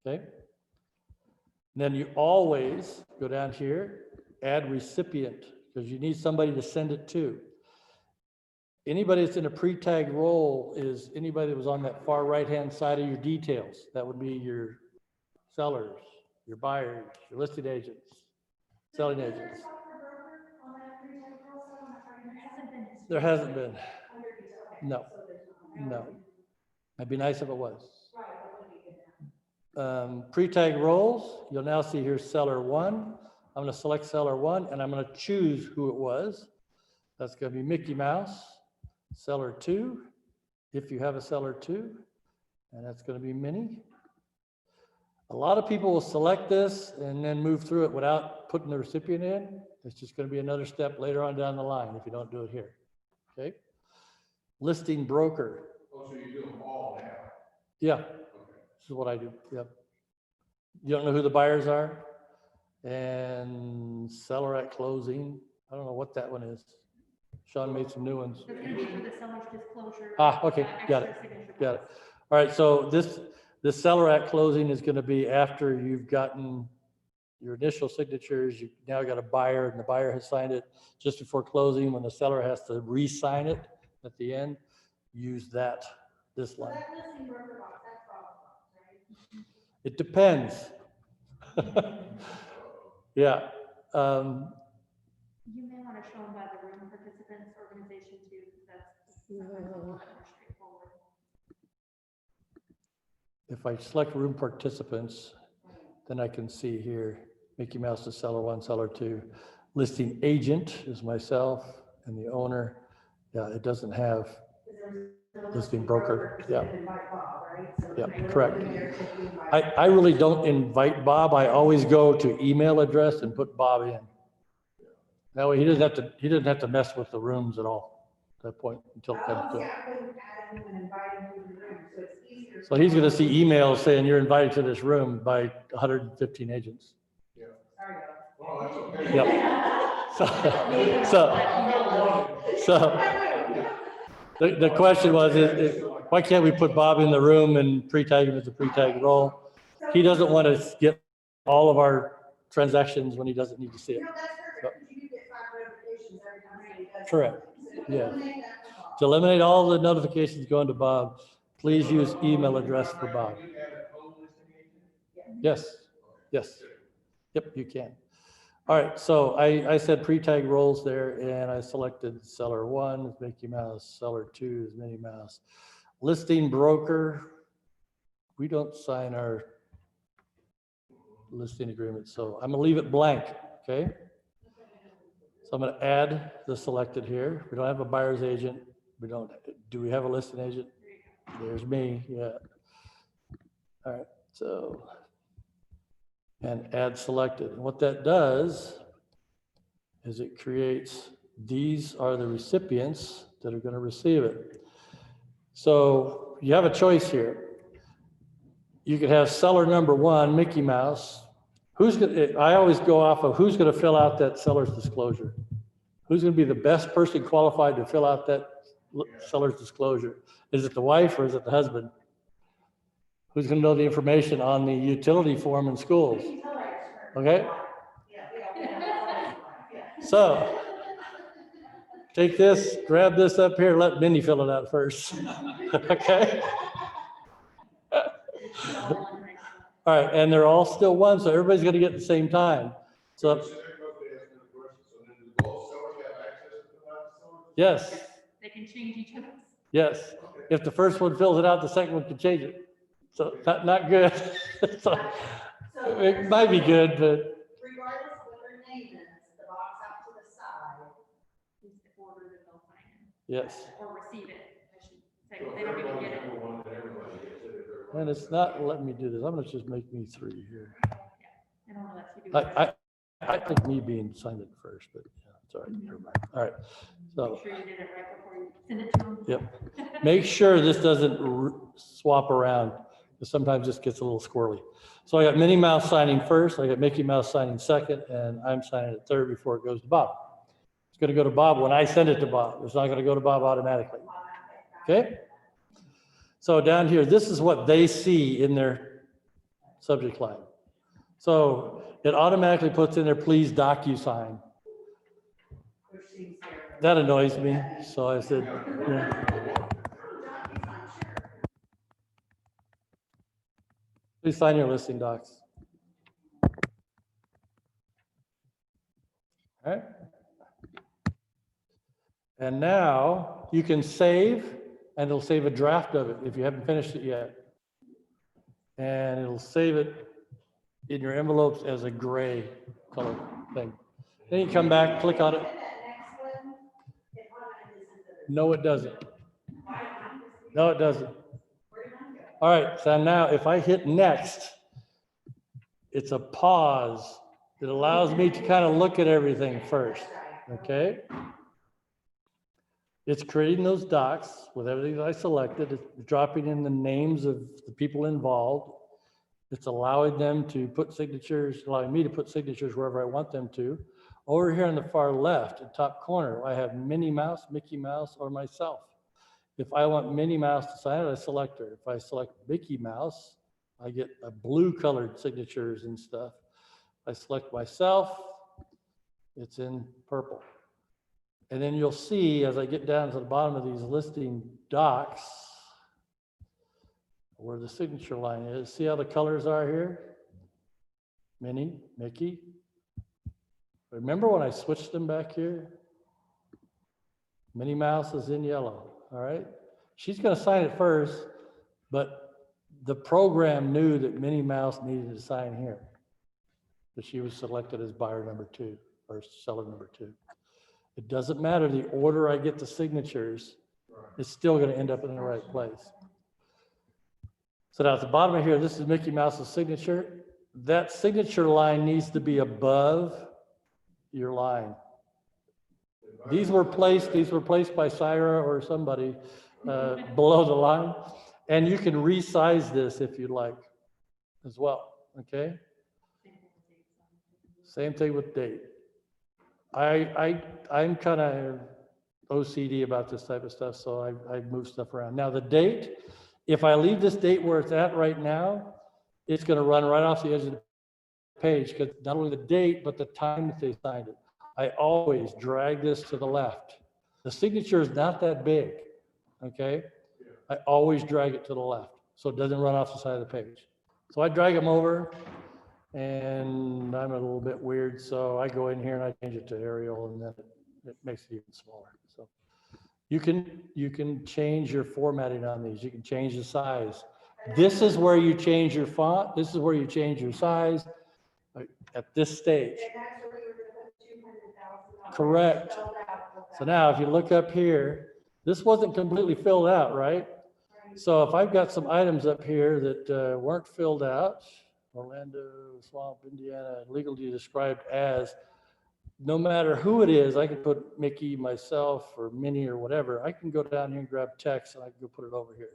Okay? And then you always go down here, add recipient, because you need somebody to send it to. Anybody that's in a pre-tag role is anybody that was on that far right-hand side of your details. That would be your sellers, your buyers, your listed agents, selling agents. There hasn't been. No. It'd be nice if it was. Pre-tag roles, you'll now see here seller 1. I'm going to select seller 1 and I'm going to choose who it was. That's going to be Mickey Mouse. Seller 2, if you have a seller 2, and that's going to be Minnie. A lot of people will select this and then move through it without putting the recipient in. It's just going to be another step later on down the line if you don't do it here. Okay. Listing broker. Oh, so you do them all now? Yeah. Okay. This is what I do. Yep. You don't know who the buyers are? And seller at closing. I don't know what that one is. Sean made some new ones. That's going to be for the seller's disclosure. Okay, got it. Extra signature Got it. box. All right, so this seller at closing is going to be after you've gotten your initial signatures. You now got a buyer, and the buyer has signed it just before closing. When the seller has to re-sign it at the end, use this line. It depends. Yeah. You may want to show them by the room participants organization too, because that's If I select room participants, then I can see here, Mickey Mouse is seller 1, seller 2. Listing agent is myself and the owner. Yeah, it doesn't have listing broker. Yeah. Yeah, correct. I really don't invite Bob. I always go to email address and put Bob in. That way he doesn't have to mess with the rooms at all at that point until it comes to it. So he's going to see emails saying you're invited to this room by 115 agents. Yeah. Well, that's okay. Yep. So the question was, why can't we put Bob in the room and pre-tag him as a pre-tag role? He doesn't want to get all of our transactions when he doesn't need to see it. Correct. Yeah. To eliminate all the notifications going to Bob, please use email address for Bob. Yes. Yes. Yep, you can. All right, so I said pre-tag roles there, and I selected seller 1 is Mickey Mouse, seller 2 is Minnie Mouse. Listing broker, we don't sign our listing agreement, so I'm gonna leave it blank, okay? So I'm gonna add the selected here. We don't have a buyer's agent. Do we have a listing agent? There's me, yeah. All right, so. And add selected. And what that does is it creates, these are the recipients that are going to receive it. So you have a choice here. You could have seller number 1, Mickey Mouse. I always go off of who's going to fill out that seller's disclosure. Who's going to be the best person qualified to fill out that seller's disclosure? Is it the wife or is it the husband? Who's going to know the information on the utility form in schools? Okay? So, take this, grab this up here, let Minnie fill it out first. Okay? All right, and they're all still 1, so everybody's going to get the same time. So, yes. They can change each other's. Yes. If the first one fills it out, the second one can change it. So not good. So it might be good, but. Regardless of what their name is, the box out to the side. Is the order that they'll sign in. Yes. Or receive it, I should say, they don't even get it. And it's not letting me do this. I'm gonna just make me 3 here. It only lets you do it. I think me being signed it first, but yeah, it's all right. Never mind. All right. So. Make sure you did it right before you send it to them. Yep. Make sure this doesn't swap around, because sometimes this gets a little squirrely. So I got Minnie Mouse signing first, I got Mickey Mouse signing second, and I'm signing it third before it goes to Bob. It's going to go to Bob when I send it to Bob. It's not going to go to Bob automatically. Okay? So down here, this is what they see in their subject line. So it automatically puts in there, please DocuSign. That annoys me, so I said, yeah. Please sign your listing docs. All right. And now you can save, and it'll save a draft of it if you haven't finished it yet. And it'll save it in your envelopes as a gray color thing. Then you come back, click on it. No, it doesn't. No, it doesn't. All right, so now if I hit next, it's a pause that allows me to kind of look at everything first, okay? It's creating those docs with everything that I selected. It's dropping in the names of the people involved. It's allowing them to put signatures, allowing me to put signatures wherever I want them to. Over here on the far left, the top corner, I have Minnie Mouse, Mickey Mouse, or myself. If I want Minnie Mouse to sign it, I select her. If I select Mickey Mouse, I get a blue colored signatures and stuff. I select myself, it's in purple. And then you'll see as I get down to the bottom of these listing docs, where the signature line is, see how the colors are here? Minnie, Mickey. Remember when I switched them back here? Minnie Mouse is in yellow. all right? She's gonna sign it first, but the program knew that Minnie Mouse needed to sign here. That she was selected as buyer number 2 or seller number 2. It doesn't matter the order I get the signatures, it's still gonna end up in the right place. So now at the bottom of here, this is Mickey Mouse's signature. That signature line needs to be above your line. These were placed by Syra or somebody below the line. And you can resize this if you'd like as well, okay? Same thing with date. I'm kind of OCD about this type of stuff, so I move stuff around. Now the date, if I leave this date where it's at right now, it's gonna run right off the edge of the page, because not only the date, but the time that they signed it. I always drag this to the left. The signature is not that big, okay? I always drag it to the left, so it doesn't run off the side of the page. So I drag them over, and I'm a little bit weird, so I go in here and I change it to Arial, and then it makes it even smaller. So you can change your formatting on these. You can change the size. This is where you change your font. This is where you change your size at this stage. And that's where you were gonna put $200,000. Correct. spelled out with So that. now if you look up here, this wasn't completely filled out, right? So if I've got some items up here that weren't filled out, Orlando, Swamp, Indiana, legally described as, no matter who it is, I can put Mickey, myself, or Minnie, or whatever. I can go down here and grab text, and I can go put it over here.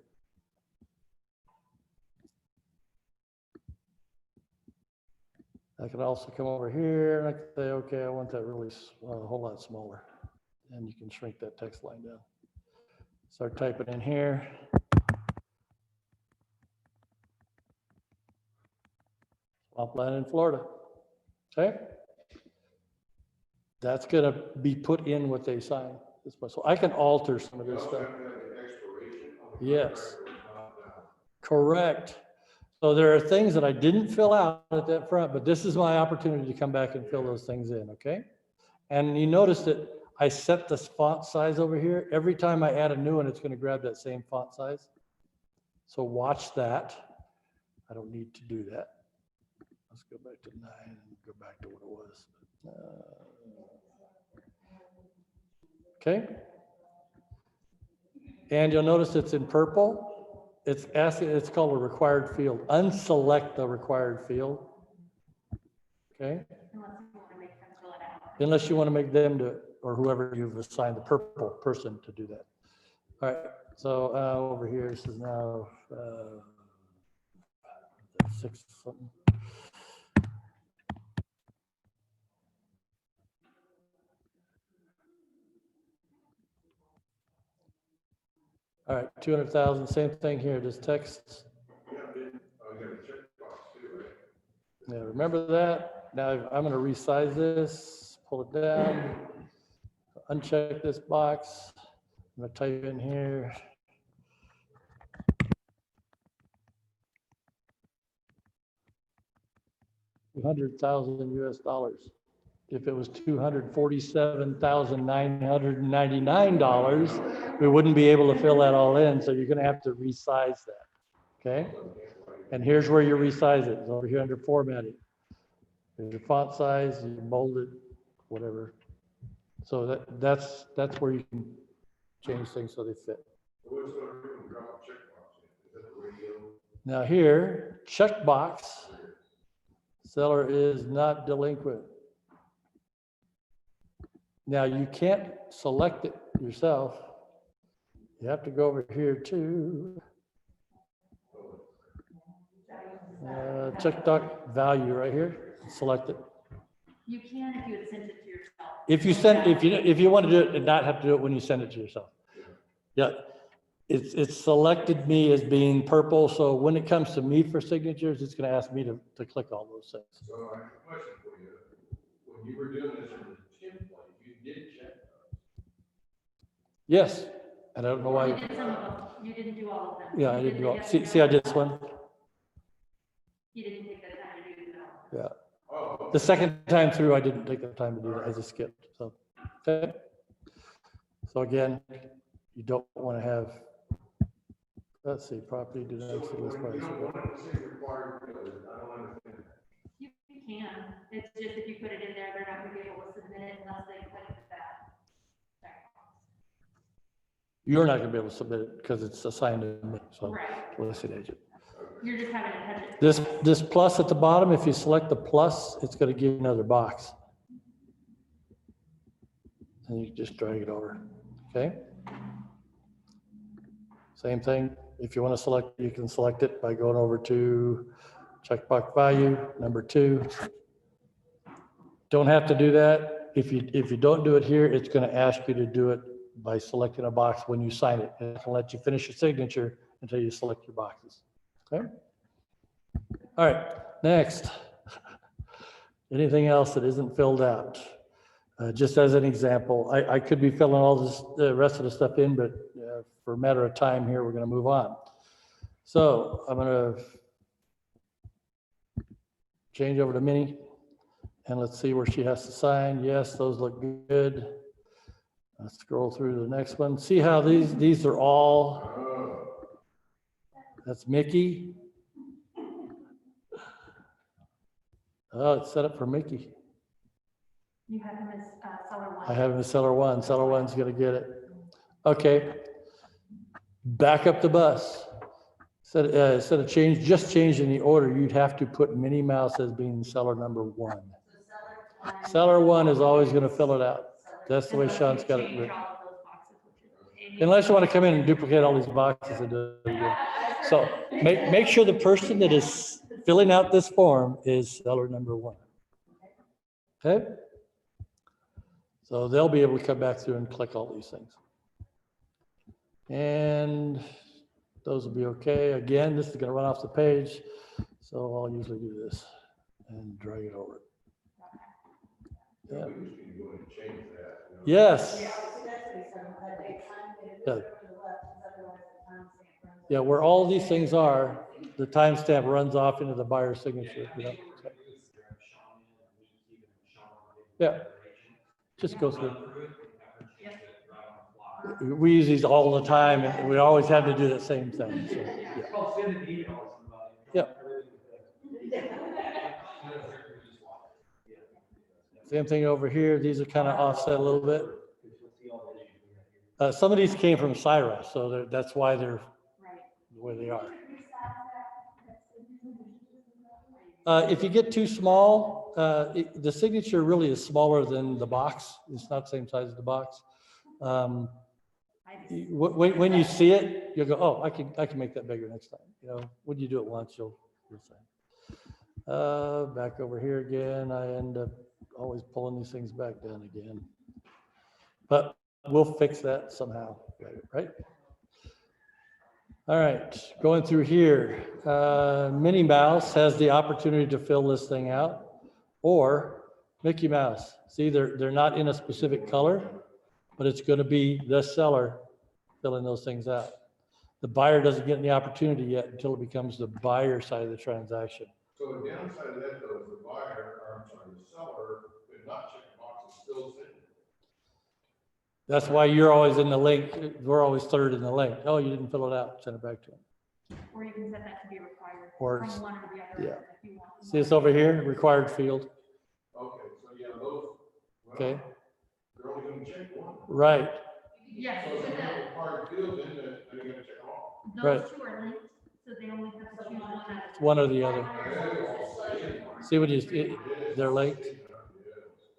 I can also come over here, and I can say, okay, I want that really a whole lot smaller. And you can shrink that text line down. Start typing in here. Swampland in Florida, okay? That's gonna be put in what they sign. So I can alter some of this stuff. Yes, correct. So there are things that I didn't fill out at that front, but this is my opportunity to come back and fill those things in, okay? And you notice that I set the font size over here. Every time I add a new one, it's gonna grab that same font size. So watch that. I don't need to do that. Let's go back to 9 and go back to what it was. Okay. And you'll notice it's in purple. It's asking, it's called a required field. Unselect the required field. Okay. Unless you want to make them do it, or whoever you've assigned the purple person to do that. All right. So over here, this is now 6 something. All right, 200,000, same thing here, just text. Yeah, remember that? Now I'm gonna resize this, pull it down, uncheck this box. I'm gonna type in here. $200,000 US. If it was $247,999, we wouldn't be able to fill that all in. So you're going to have to resize that. Okay. And here's where you resize it. It's over here under formatting. There's your font size, you bold it, whatever. So that's where you can change things so they fit. Now here, checkbox, seller is not delinquent. Now you can't select it yourself. You have to go over here to check doc value right here. Select it. You can if you had sent it to yourself. If you want to do it and not have to do it when you send it to yourself. Yeah, it's selected me as being purple. So when it comes to me for signatures, it's going to ask me to click all those things. So I have a question for you. When you were doing this in the template, you did check those. Yes, and I don't know why. You did some of them. You didn't do all of them. Yeah, I didn't do all. See, I did this one. You didn't take the time to do them. Yeah. Oh, The second time through, I didn't take the time to do that. I just skipped. So, okay. So again, you don't want to have, let's see, property do not So exceed list when price. you don't want it to say required field, I don't understand. You can, it's just if you put it in there, they're not gonna be able to submit it unless they click that. checkbox. You're not gonna be able to submit it because it's assigned to me, so Right, listed agent. you're just having to touch it. This plus at the bottom, if you select the plus, it's gonna give you another box. And you just drag it over, okay? Same thing, if you want to select, you can select it by going over to checkbox value, number 2. Don't have to do that. If you don't do it here, it's going to ask you to do it by selecting a box when you sign it. And it'll let you finish your signature until you select your boxes, okay? All right, next. Anything else that isn't filled out? Just as an example, I could be filling all this, the rest of the stuff in, but for a matter of time here, we're going to move on. So I'm going to change over to Minnie, and let's see where she has to sign. Yes, those look good. Let's scroll through to the next one. See how these are all, that's Mickey. Oh, it's set up for Mickey. You have him as seller one. I have him as seller 1. Seller 1's going to get it. Okay. Back up the bus. Instead of just changing the order, you'd have to put Minnie Mouse as being seller number 1. Seller 1 is always going to fill it out. That's the way Sean's got it Change written. all of those boxes, which is- Unless you want to come in and duplicate all these boxes and do it again. So make sure the person that is filling out this form is seller number 1. Okay? So they'll be able to come back through and click all these things. And those will be okay. Again, this is going to run off the page. So I'll usually do this and drag it over. Yeah. Yes. Yeah. Yeah, where all these things are, the timestamp runs off into the buyer's signature. You know? Yeah. Just go through. We use these all the time, and we always have to do the same thing. So, yeah. Same thing over here. These are kind of offset a little bit. Some of these came from Syra, so that's why they're the way they are. If you get too small, the signature really is smaller than the box. It's not the same size as the box. When you see it, you'll go, oh, I can make that bigger next time. You know, when you do it once, you'll say. Back over here again, I end up always pulling these things back down again. But we'll fix that somehow, right? All right, going through here, Minnie Mouse has the opportunity to fill this thing out, or Mickey Mouse. See, they're not in a specific color, but it's going to be the seller filling those things out. The buyer doesn't get any opportunity yet until it becomes the buyer side of the transaction. So the downside of that though is the buyer, or I'm sorry, the seller could not check the box and still send it. That's why you're always in the link. We're always third in the link. Oh, you didn't fill it out, send it back to him. Or you can set that to be required Or- from one or the other. yeah. If you want. See this over here, required field, Okay, so yeah, those. well, okay? They're only gonna check one. Right, Yes, So if so you that- have a required field, then they're gonna check them all. Right. those two are linked, so they only have to choose one out of one or the other. Yeah. See what they're linked,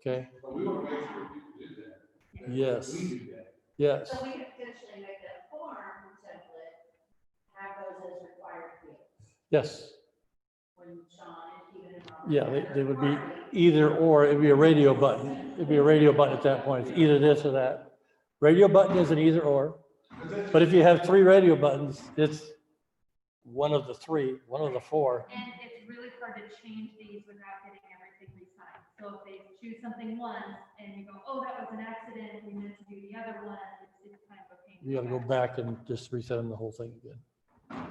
okay? But we wanna make sure people do that. Yes. We do that. Yes, So we could potentially make a form template, have those as required fields, yes. when Sean and Keevan and Robert. Yeah, they would be either or, it'd be a radio button. It'd be a radio button at that point. It's either this or that. Radio button is an either or, but if you have 3 radio buttons, it's one of the 3, one of the 4. And it's really hard to change these without getting everything re-signed. So if they choose something once and you go, oh, that was an accident, we meant to do the other one, it's kind of a pain. You gotta go back and just reset them the whole thing again.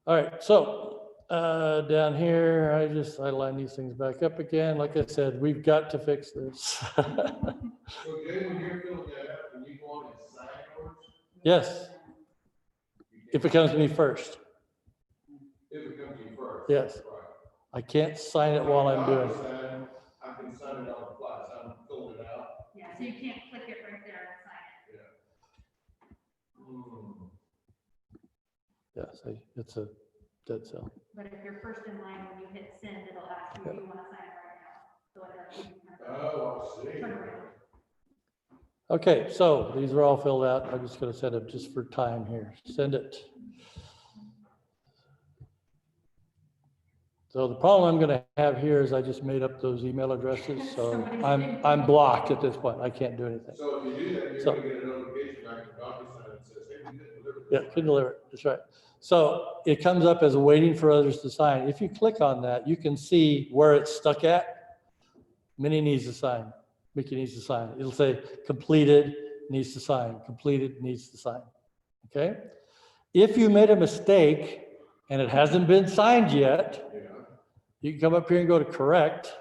All right, so down here, I line these things back up again. Like I said, we've got to fix this. So Jay, when you're filling that out, when you go on and sign yours, Yes, if it comes to me first. If it comes to you first. Yes. Right. I can't sign it while I'm doing it. DocuSign, I can sign it on the fly, so I'm filling it out. Yeah, so you can't click it right there and sign it. Hmm. Yes, it's a dead cell. But if you're first in line, when you hit send, it'll ask you, do you want to sign it right now? So it doesn't. Oh, I see. Turn around. Okay, so these are all filled out. I'm just gonna send it just for time here. Send it. So the problem I'm gonna have here is I just made up those email addresses, so I'm blocked at this point. I can't do anything. So if you do that, you're So- gonna get a notification back from DocuSign that says, hey, you didn't deliver this. Yeah, couldn't deliver it. That's right. So it comes up as waiting for others to sign. If you click on that, you can see where it's stuck at. Minnie needs to sign. Mickey needs to sign. It'll say completed, needs to sign, completed, needs to sign. Okay? If you made a mistake and it hasn't been signed yet, Yeah. you can come up here and go to correct.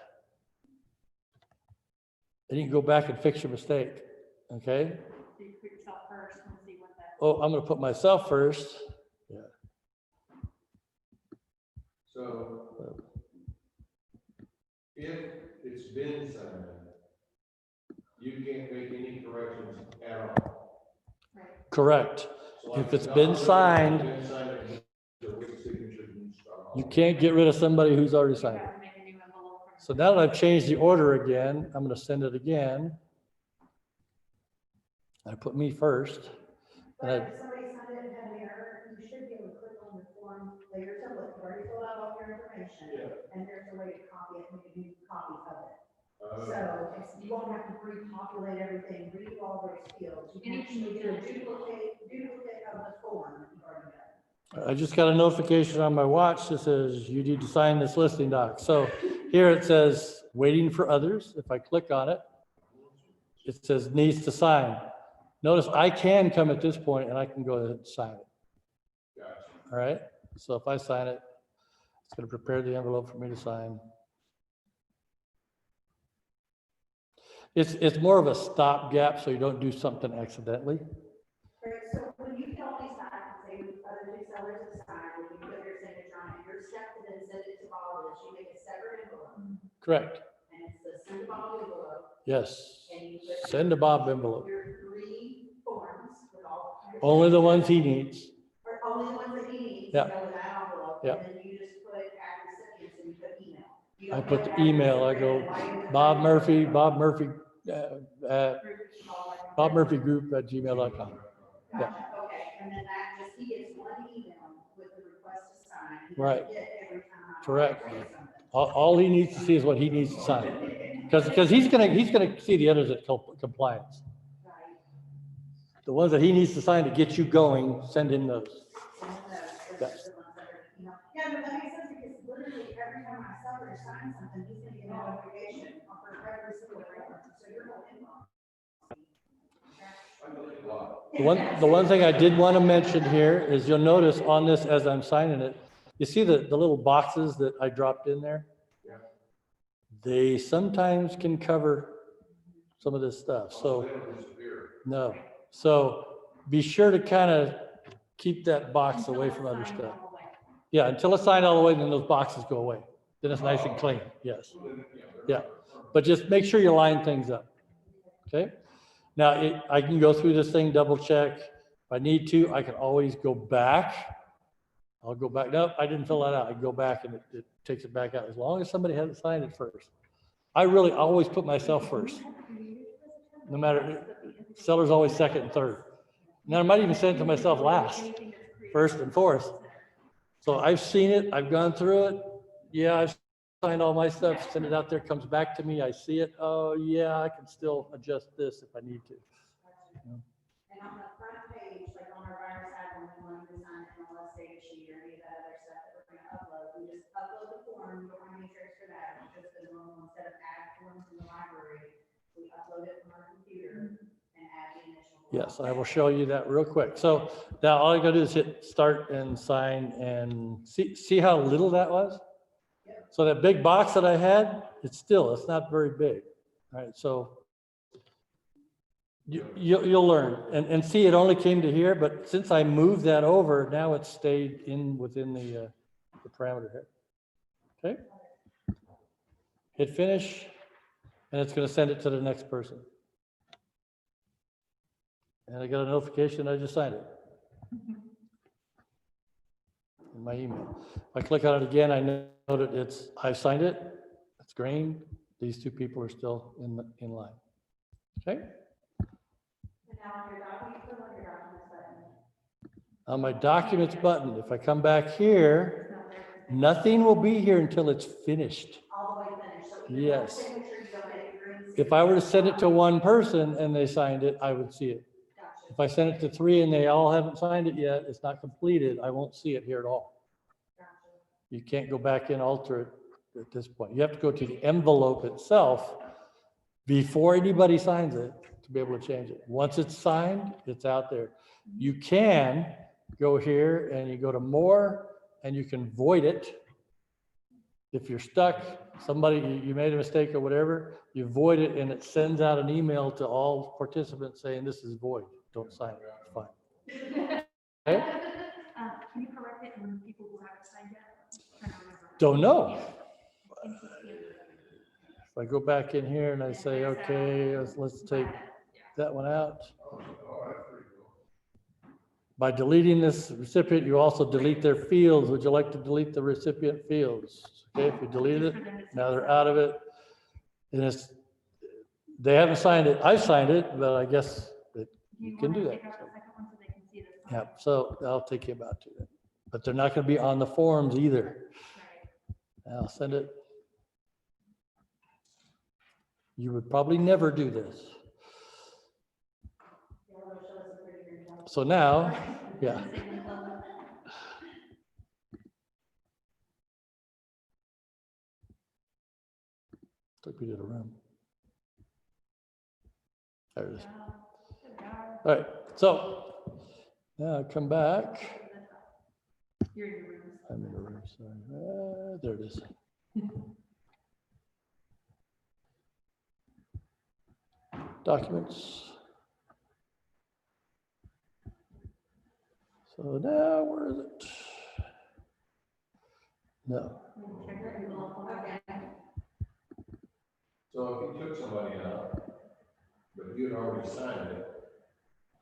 And you can go back and fix your mistake. Okay? So you put yourself first and see what that. Oh, I'm going to put myself first. So if it's been signed, you can't make any corrections at all. Correct. So If like it's been signed, been signed, so which signature do you start off? you can't get rid of somebody who's already You signed it. have to make a new envelope. So now that I've changed the order again, I'm going to send it again. I put me first. But And if somebody signed it and had an error, you should be able to click on the form, later template, you already filled out all your information. Yeah. And there's a way to copy it, make a new copy of it. Oh. So you won't have to repopulate everything, redo all those fields. You can actually get a duplicate of the form that you've already done. I just got a notification on my watch that says you need to sign this listing doc. So here it says waiting for others. If I click on it, it says needs to sign. Notice I can come at this point and I can go ahead and sign it. Gotcha. All right. So if I sign it, it's going to prepare the envelope for me to sign. It's more of a stopgap so you don't do something accidentally. Right, so when you tell me sign, say other two sellers have signed, when you put your signature on it, your step to then send it to Bob, is you make a separate envelope. Correct. And it's the send to Bob envelope, Yes. and you put Send to Bob envelope. your three forms with all. your Only the ones he signatures, needs. Or only the ones that he needs, Yeah. to go in that envelope, Yeah. and then you just put add recipients and you put email. You I don't put put the email, I go, Bob Murphy group@gmail.com. Yeah. Gotcha, okay, and then that just, he gets one email with the request to sign. He doesn't Right. get every time I Correct. say something. All he needs to see is what he needs to sign. Because he's gonna see the others at compliance. Right. The ones that he needs to sign to get you going, send him those. Some of those, Yes. those are the ones that are, you know, yeah, but that makes sense because literally every time I sell or sign something, he's gonna get a notification for every single form, so you're going inbox. The one thing I did want to mention here is you'll notice on this as I'm signing it, you see the little boxes that I dropped in there? Yeah. They sometimes can cover some of this stuff, so. They don't disappear. No, so be sure to kind of keep that box away from other Sign stuff. all the way. Yeah, until it's signed all the way, then those boxes go away. Then it's nice and clean, yes. Yeah, but just make sure you line things up. Okay? Now, I can go through this thing, double check. If I need to, I can always go back. I'll go back. No, I didn't fill that out. I can go back and it takes it back out as long as somebody hasn't signed it first. I really always put myself first. No matter, seller's always second and third. Now I might even send it to myself last, first and fourth. So I've seen it, I've gone through it. Yeah, I've signed all my stuff, send it out there, comes back to me, I see it. Oh, yeah, I can still adjust this if I need to. And on the front page, like on our virus side, when we want to design an MLS data sheet or any of that other stuff that we're gonna upload, we just upload the form, we don't have any tricks for that, it's just the normal, instead of add forms in the library, we upload it from our computer and add the initial. Yes, I will show you that real quick. So now all I gotta do is hit start and sign and see how little that was? So that big box that I had, it's not very big. All right, so You'll learn and see, it only came to here, but since I moved that over, now it's stayed within the parameter here. Okay. Hit finish, and it's going to send it to the next person. And I got a notification I just signed it in my email. If I click on it again, I know that I've signed it. It's green. These two people are still in line. Okay. And now on your document, click on your documents button. On my documents button, if I come back here, nothing will be here until it's finished. All the way finished. So even Yes. though signature, you don't get your green If I were to send it to one person and they signed it, I would see it. Gotcha. If I send it to 3 and they all haven't signed it yet, it's not completed, I won't see it here at all. Gotcha. You can't go back and alter it at this point. You have to go to the envelope itself before anybody signs it to be able to change it. Once it's signed, it's out there. You can go here and you go to more and you can void it. If you're stuck, you made a mistake or whatever, you void it and it sends out an email to all participants saying this is void. Don't sign it. It's fine. Okay? Can you correct it when people who haven't signed yet? I'm trying to remember. Don't know. If I go back in here and I say, okay, let's take that one out. By deleting this recipient, you also delete their fields. Would you like to delete the recipient fields? Okay, if you deleted it, now they're out of it. And they haven't signed it. I've signed it, but I guess that you can do that. Yeah, so I'll take you about to that. But they're not going to be on the forms either. I'll send it. You would probably never do this. So now, yeah. Took me to the room. There it is. All right, so now I come back. You're in your room. I'm in the room, sorry. There it is. Documents. So now, where is it? No. So if you took somebody out, but you had already signed it,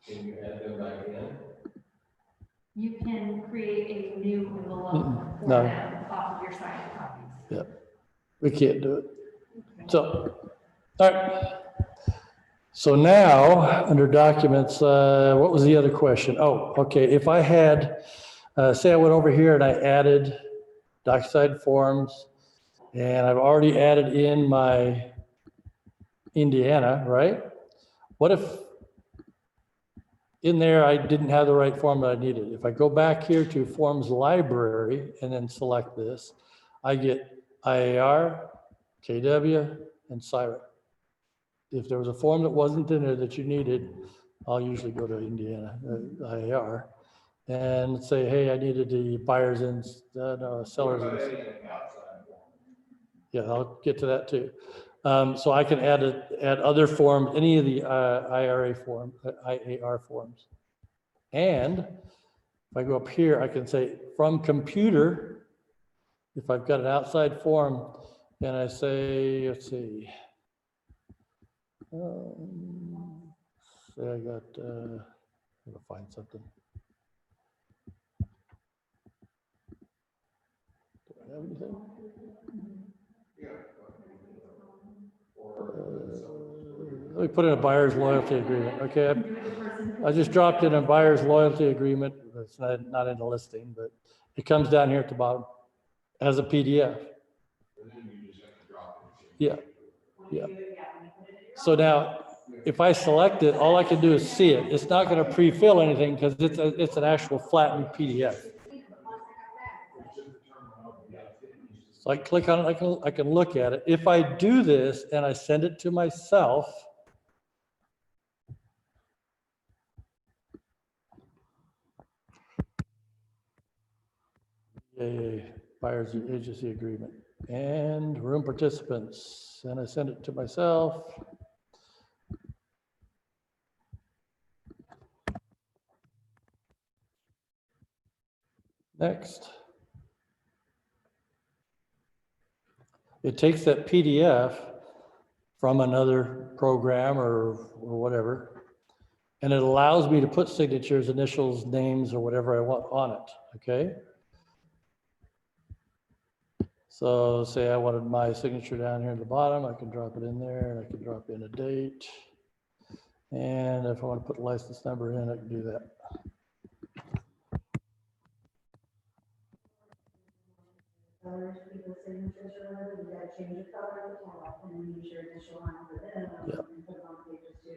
can you add them back in? You can create a new envelope for No. them off of your signed copies. Yep. We can't do it. So, all right. So now, under documents, what was the other question? Oh, okay. If I had, say I went over here and I added DocuSign forms, and I've already added in my Indiana, right? What if in there I didn't have the right form that I needed? If I go back here to Forms Library and then select this, I get IAR, KW, and SIRA. If there was a form that wasn't in there that you needed, I'll usually go to Indiana, IAR, and say, hey, I needed the buyers and sellers. Yeah, I'll get to that too. So I can add other forms, any of the IAR forms. And if I go up here, I can say from computer, if I've got an outside form, and I say, let's see. Say I got, I'm gonna find something. Do I have anything? Let me put in a buyer's loyalty agreement. Okay, I just dropped in a buyer's loyalty agreement. It's not in the listing, but it comes down here at the bottom as a PDF. Yeah, yeah. So now, if I select it, all I can do is see it. It's not going to pre-fill anything because it's an actual flattened PDF. So I click on it, I can look at it. If I do this and I send it to myself, buyer's agency agreement and room participants, and I send it to myself. Next. It takes that PDF from another program or whatever, and it allows me to put signatures, initials, names, or whatever I want on it, okay? So say I wanted my signature down here at the bottom, I can drop it in there, and I can drop in a date. And if I want to put the license number in, I can do that. Colors, people's signatures or whatever, you gotta change the color of the top and then use your initial line for them Yep. and put it on pages too.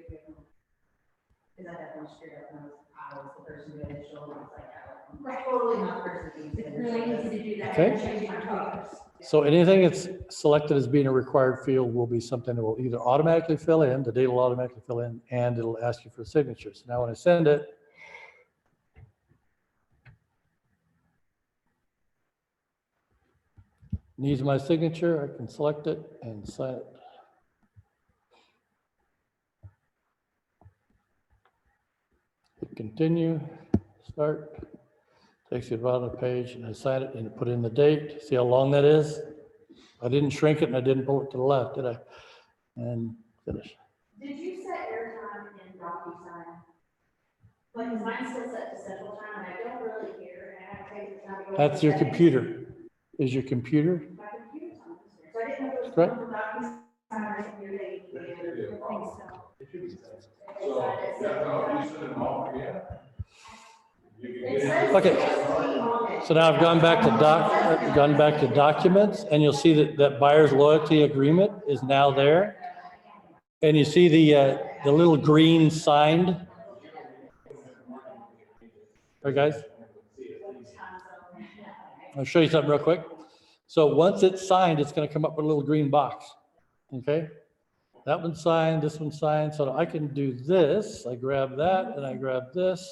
Cause I definitely screwed up when I was the person who initial, and it's like, I'm totally not the person who needs it. It's really easy to do that. Okay. Change my colors. So anything that's selected as being a required field will be something that will either automatically fill in, the date will automatically fill in, and it'll ask you for signatures. Now, when I send it, needs my signature, I can select it and sign it. Hit continue, start, takes you to the bottom of the page, and I sign it and put in the date. See how long that is? I didn't shrink it and I didn't pull it to the left, did I? And finish. Did you set your time in DocuSign? Like, 'cause mine's still set to Central Time, and I don't really hear, and I have to take the time to go. That's your computer. Is your computer? My computer's on this one. So I didn't know if it was Correct. from DocuSign or something that you could do. I think so. It should be set. So, that's how you send them all again? You can It get says it. Okay. CSV on it. So now I've gone back to documents, and you'll see that that buyer's loyalty agreement is now there. And you see the little green signed. All right, guys? I'll show you something real quick. So once it's signed, it's going to come up with a little green box. Okay? That one's signed, this one's signed. So I can do this. I grab that and I grab this.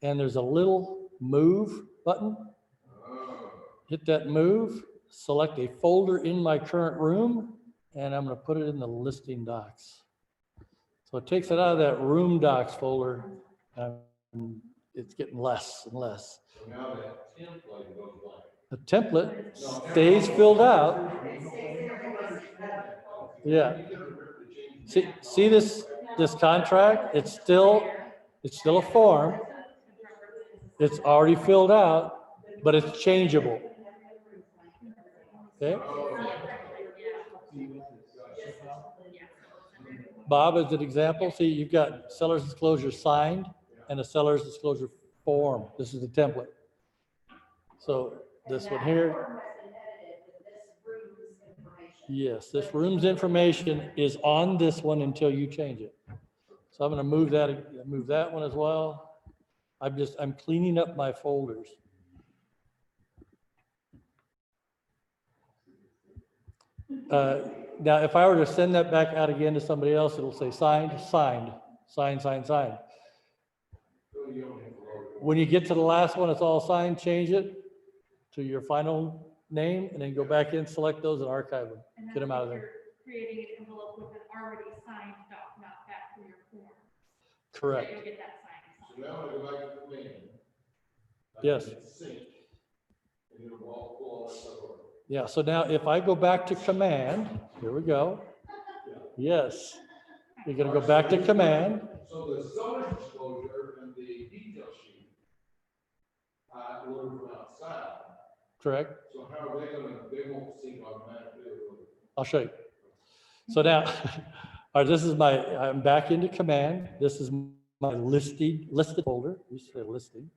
And there's a little move button. Hit that move, select a folder in my current room, and I'm going to put it in the listing docs. So it takes it out of that room docs folder, and it's getting less and less. So now that template goes blank. The template stays filled out. Yeah. See this contract? It's still a form. It's already filled out, but it's changeable. Okay? Bob, as an example, see, you've got seller's disclosure signed and a seller's disclosure form. This is the template. So this one here. Yes, this room's information is on this one until you change it. So I'm going to move that one as well. I'm cleaning up my folders. Now, if I were to send that back out again to somebody else, it'll say signed, signed, signed, signed, signed. When you get to the last one, it's all signed, change it to your final name, and then go back in, select those, and archive them. Get them out of there. Creating an envelope with an already signed doc, not that for your form. Correct. You'll get that signed. So now I go back to the command. Yes. Sync. And it'll all pull all that stuff over. Yeah, so now if I go back to command, here we go. Yes. You're going to go back to command. So the seller's disclosure and the detail sheet, order from outside. Correct. So how are they won't sync automatically. I'll show you. So now, all right, I'm back into command. This is my listed folder. We say listing.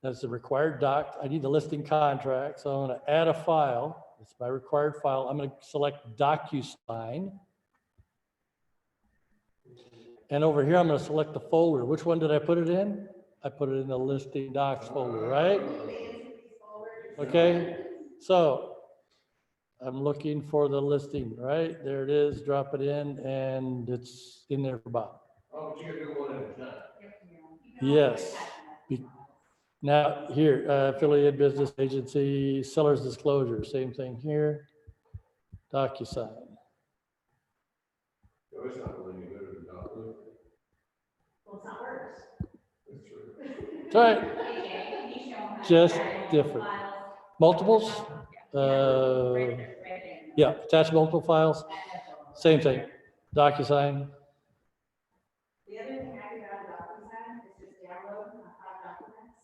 That's the required doc. I need the listing contract. So I'm going to add a file. It's my required file. I'm going to select DocuSign. And over here, I'm going to select the folder. Which one did I put it in? I put it in the listing docs folder, right? Okay. So I'm looking for the listing, right? There it is. Drop it in, and it's in there for Bob. Oh, but you gotta do one at a time. Yes. Now here, affiliate business agency, seller's disclosure, same thing here. DocuSign. No, it's not really any better than DocuSign. Well, it's not worse. That's true. That's right. just different. Multiples, yeah, attach multiple files, same thing, DocuSign. The other thing I do out of DocuSign is just download hot documents.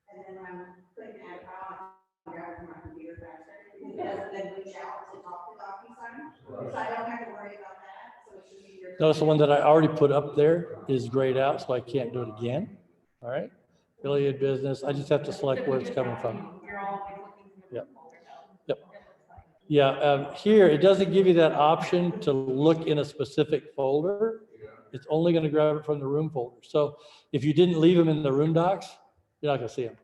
And then when I'm clicking add file, I grab it from my computer faster. Because it doesn't then reach out to talk to DocuSign. So I don't have to worry about that. So it's just easier. Notice the one that I already put up there is grayed out, so I can't do it again. All right, affiliate business, I just have to select where it's coming from. You're always looking in the Yep. folder though. Yep. It looks like. Yeah, here, it doesn't give you that option to look in a specific folder. It's only gonna grab it from the room folder. So if you didn't leave them in the room docs, you're not gonna see them.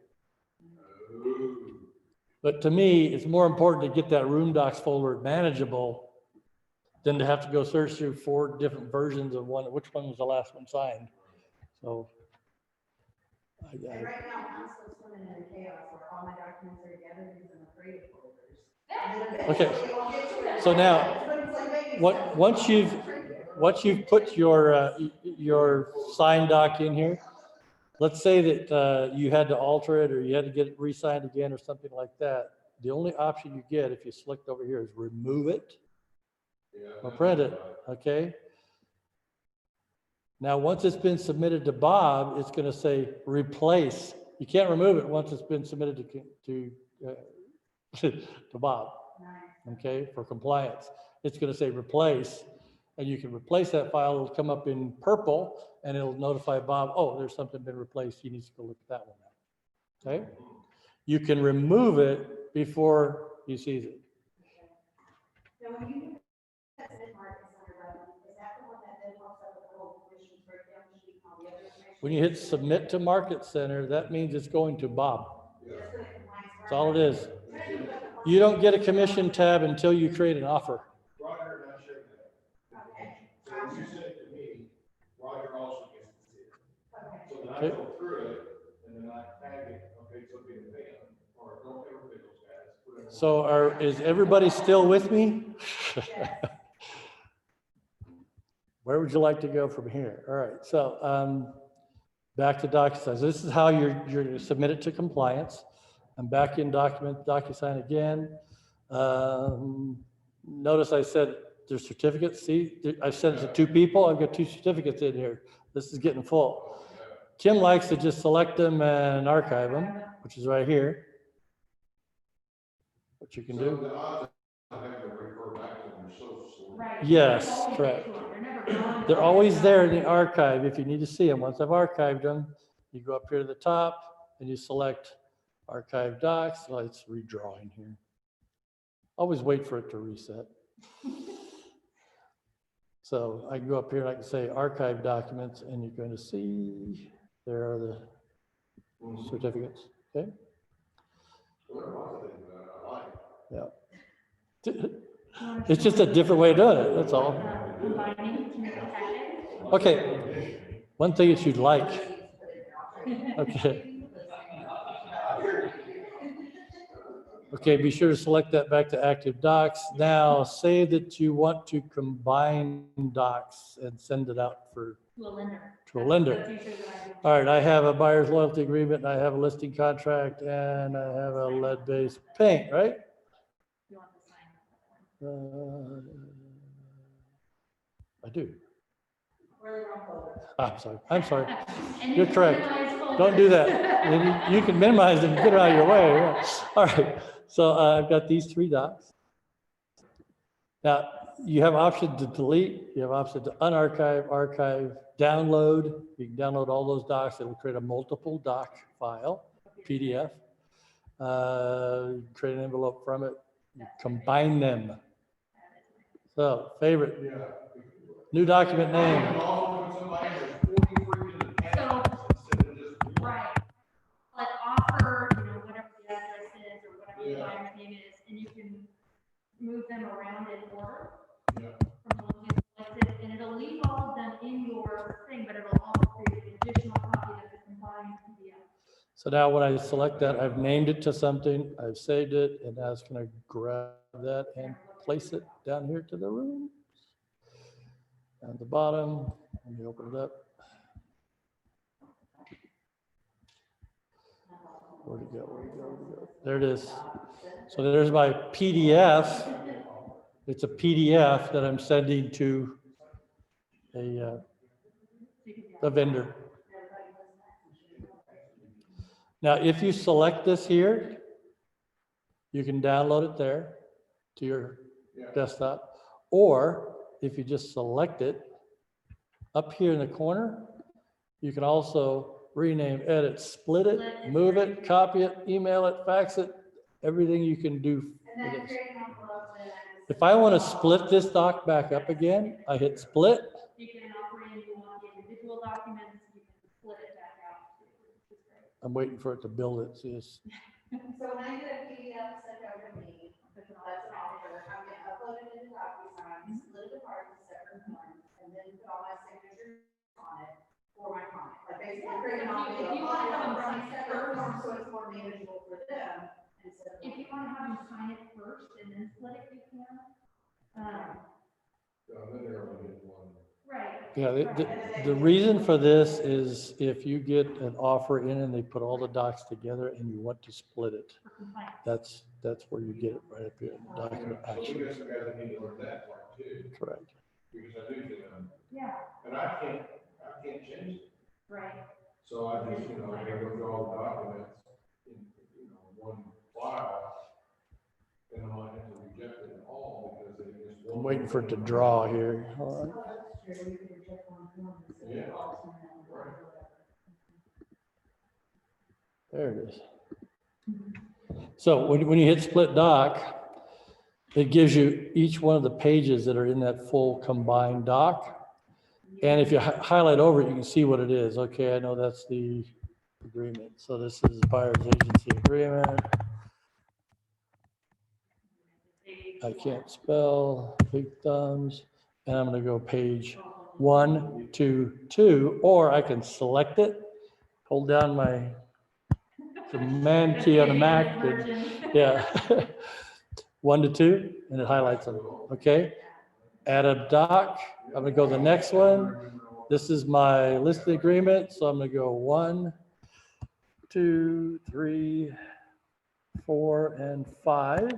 But to me, it's more important to get that room docs folder manageable than to have to go search through 4 different versions of one, which one was the last one signed. So. And right now, I'm still swimming in the chaos where all my documents are together using the creative folders. And then Okay. eventually I'll get to it. So now, But it's like baby steps. once you've put your signed doc in here, let's say that you had to alter it or you had to get it re-signed again or something like that. The only option you get if you select over here is remove it or print it, okay? Now, once it's been submitted to Bob, it's gonna say replace. You can't remove it once it's been submitted to Bob, okay, for compliance. It's gonna say replace, and you can replace that file. It'll come up in purple, and it'll notify Bob, oh, there's something been replaced. He needs to go look at that one now, okay? You can remove it before he sees it. Now, when you do that mid-market center button, is that the one that then pops up with the whole commissions breakdown sheet and all the other information? When you hit submit to market center, that means it's going to Bob. Just for the compliance. That's all it is. You don't get a commission tab until you create an offer. Roger, and I share that. Okay. So when you send it to me, Roger also gets to see it. Okay. So then I Okay. go through it, and then I tag it, okay, so be the fan, or don't ever pick those guys. put it in- So is everybody still with me? Where would you like to go from here? All right, so back to DocuSign. So this is how you're going to submit it to compliance. I'm back in DocuSign again. Notice I said there's certificates. See, I sent it to 2 people. I've got 2 certificates in here. This is getting full. Kim likes to just select them and archive them, which is right here. What you can So do. the odds of having to refer back to them are so slim. Right. Yes, They're always correct. there. They're never gone. They're always there in the archive if you need to see them. Once I've archived them, you go up here to the top and you select archive docs. Well, it's redrawing here. Always wait for it to reset. So I can go up here and I can say archive documents, and you're going to see there are the certificates. Okay. Well, one thing that I like. Yeah. It's just a different way of doing it. That's all. Combining to make it happen. Okay. One thing that you'd like. Okay. Okay, be sure to select that back to active docs. Now say that you want to combine docs and send it out for To a lender. to a lender. That's usually what I do. All right, I have a buyer's loyalty agreement, and I have a listing contract, and I have a lead-based paint, right? You want to sign. I do. We're the wrong folder. I'm sorry. And you You're can correct. minimize Don't do folders. that. You can minimize them, get it out of your way. Yeah. All right, so I've got these 3 docs. Now, you have option to delete, you have option to unarchive, archive, download. You can download all those docs. It'll create a multiple doc file, PDF. Create an envelope from it, combine them. So, favorite, Yeah. new document name. And also when somebody has 40 freaking attachments instead of just one. Right. Like offer, whatever the address is or whatever the Yeah. buyer's name is, and you can move them around in order. Yeah. From the one you selected, and it'll leave all of them in your thing, but it'll also create an additional copy of the combined PDF. So now when I select that, I've named it to something, I've saved it, and now it's gonna grab that and place it down here to the room. At the bottom, let me open it up. Where'd it go? Where'd it go? Where'd it go? There it is. So there's my PDF. It's a PDF that I'm sending to a vendor. Now, if you select this here, you can download it there to your desktop. Or if you just select it, up here in the corner, you can also rename, edit, split it, move it, copy it, email it, fax it, everything you can do for this. If I want to split this doc back up again, I hit split. You can offer in, you want the individual documents, you can split it back out. I'm waiting for it to build it. See this? So when I get a PDF sent over to me, that's an offer, I'm gonna upload it into DocuSign, split it apart into separate forms, and then put all my signatures on it for my client. Like basically create an If you want to have them sign it separate forms, first, so it's more manageable for them. Instead of. if you want to have them sign it first and then split it, you can. Then they're only getting one. Right. Yeah, the reason for this is if you get an offer in and they put all the docs together and you want to split it, that's where you get it, right up here in the document So we got actions. some guys that need to learn that part too, Correct. because I do think, Yeah, and I can't change it. right. So I just, I gotta go through all the documents in, one file. And I might have to reject it all because they just. I'm waiting for it to draw here. All right. Yeah. Right. There it is. So when you hit split doc, it gives you each one of the pages that are in that full combined doc. And if you highlight over it, you can see what it is. Okay, I know that's the agreement. So this is buyer's agency agreement. I can't spell, big thumbs, and I'm going to go page 1, 2, 2, or I can select it, hold down my command key on the Mac, and, yeah, 1 to 2, and it highlights them. Okay, add a doc. I'm going to go to the next one. This is my listing agreement, so I'm going to go 1, 2, 3, 4, and 5.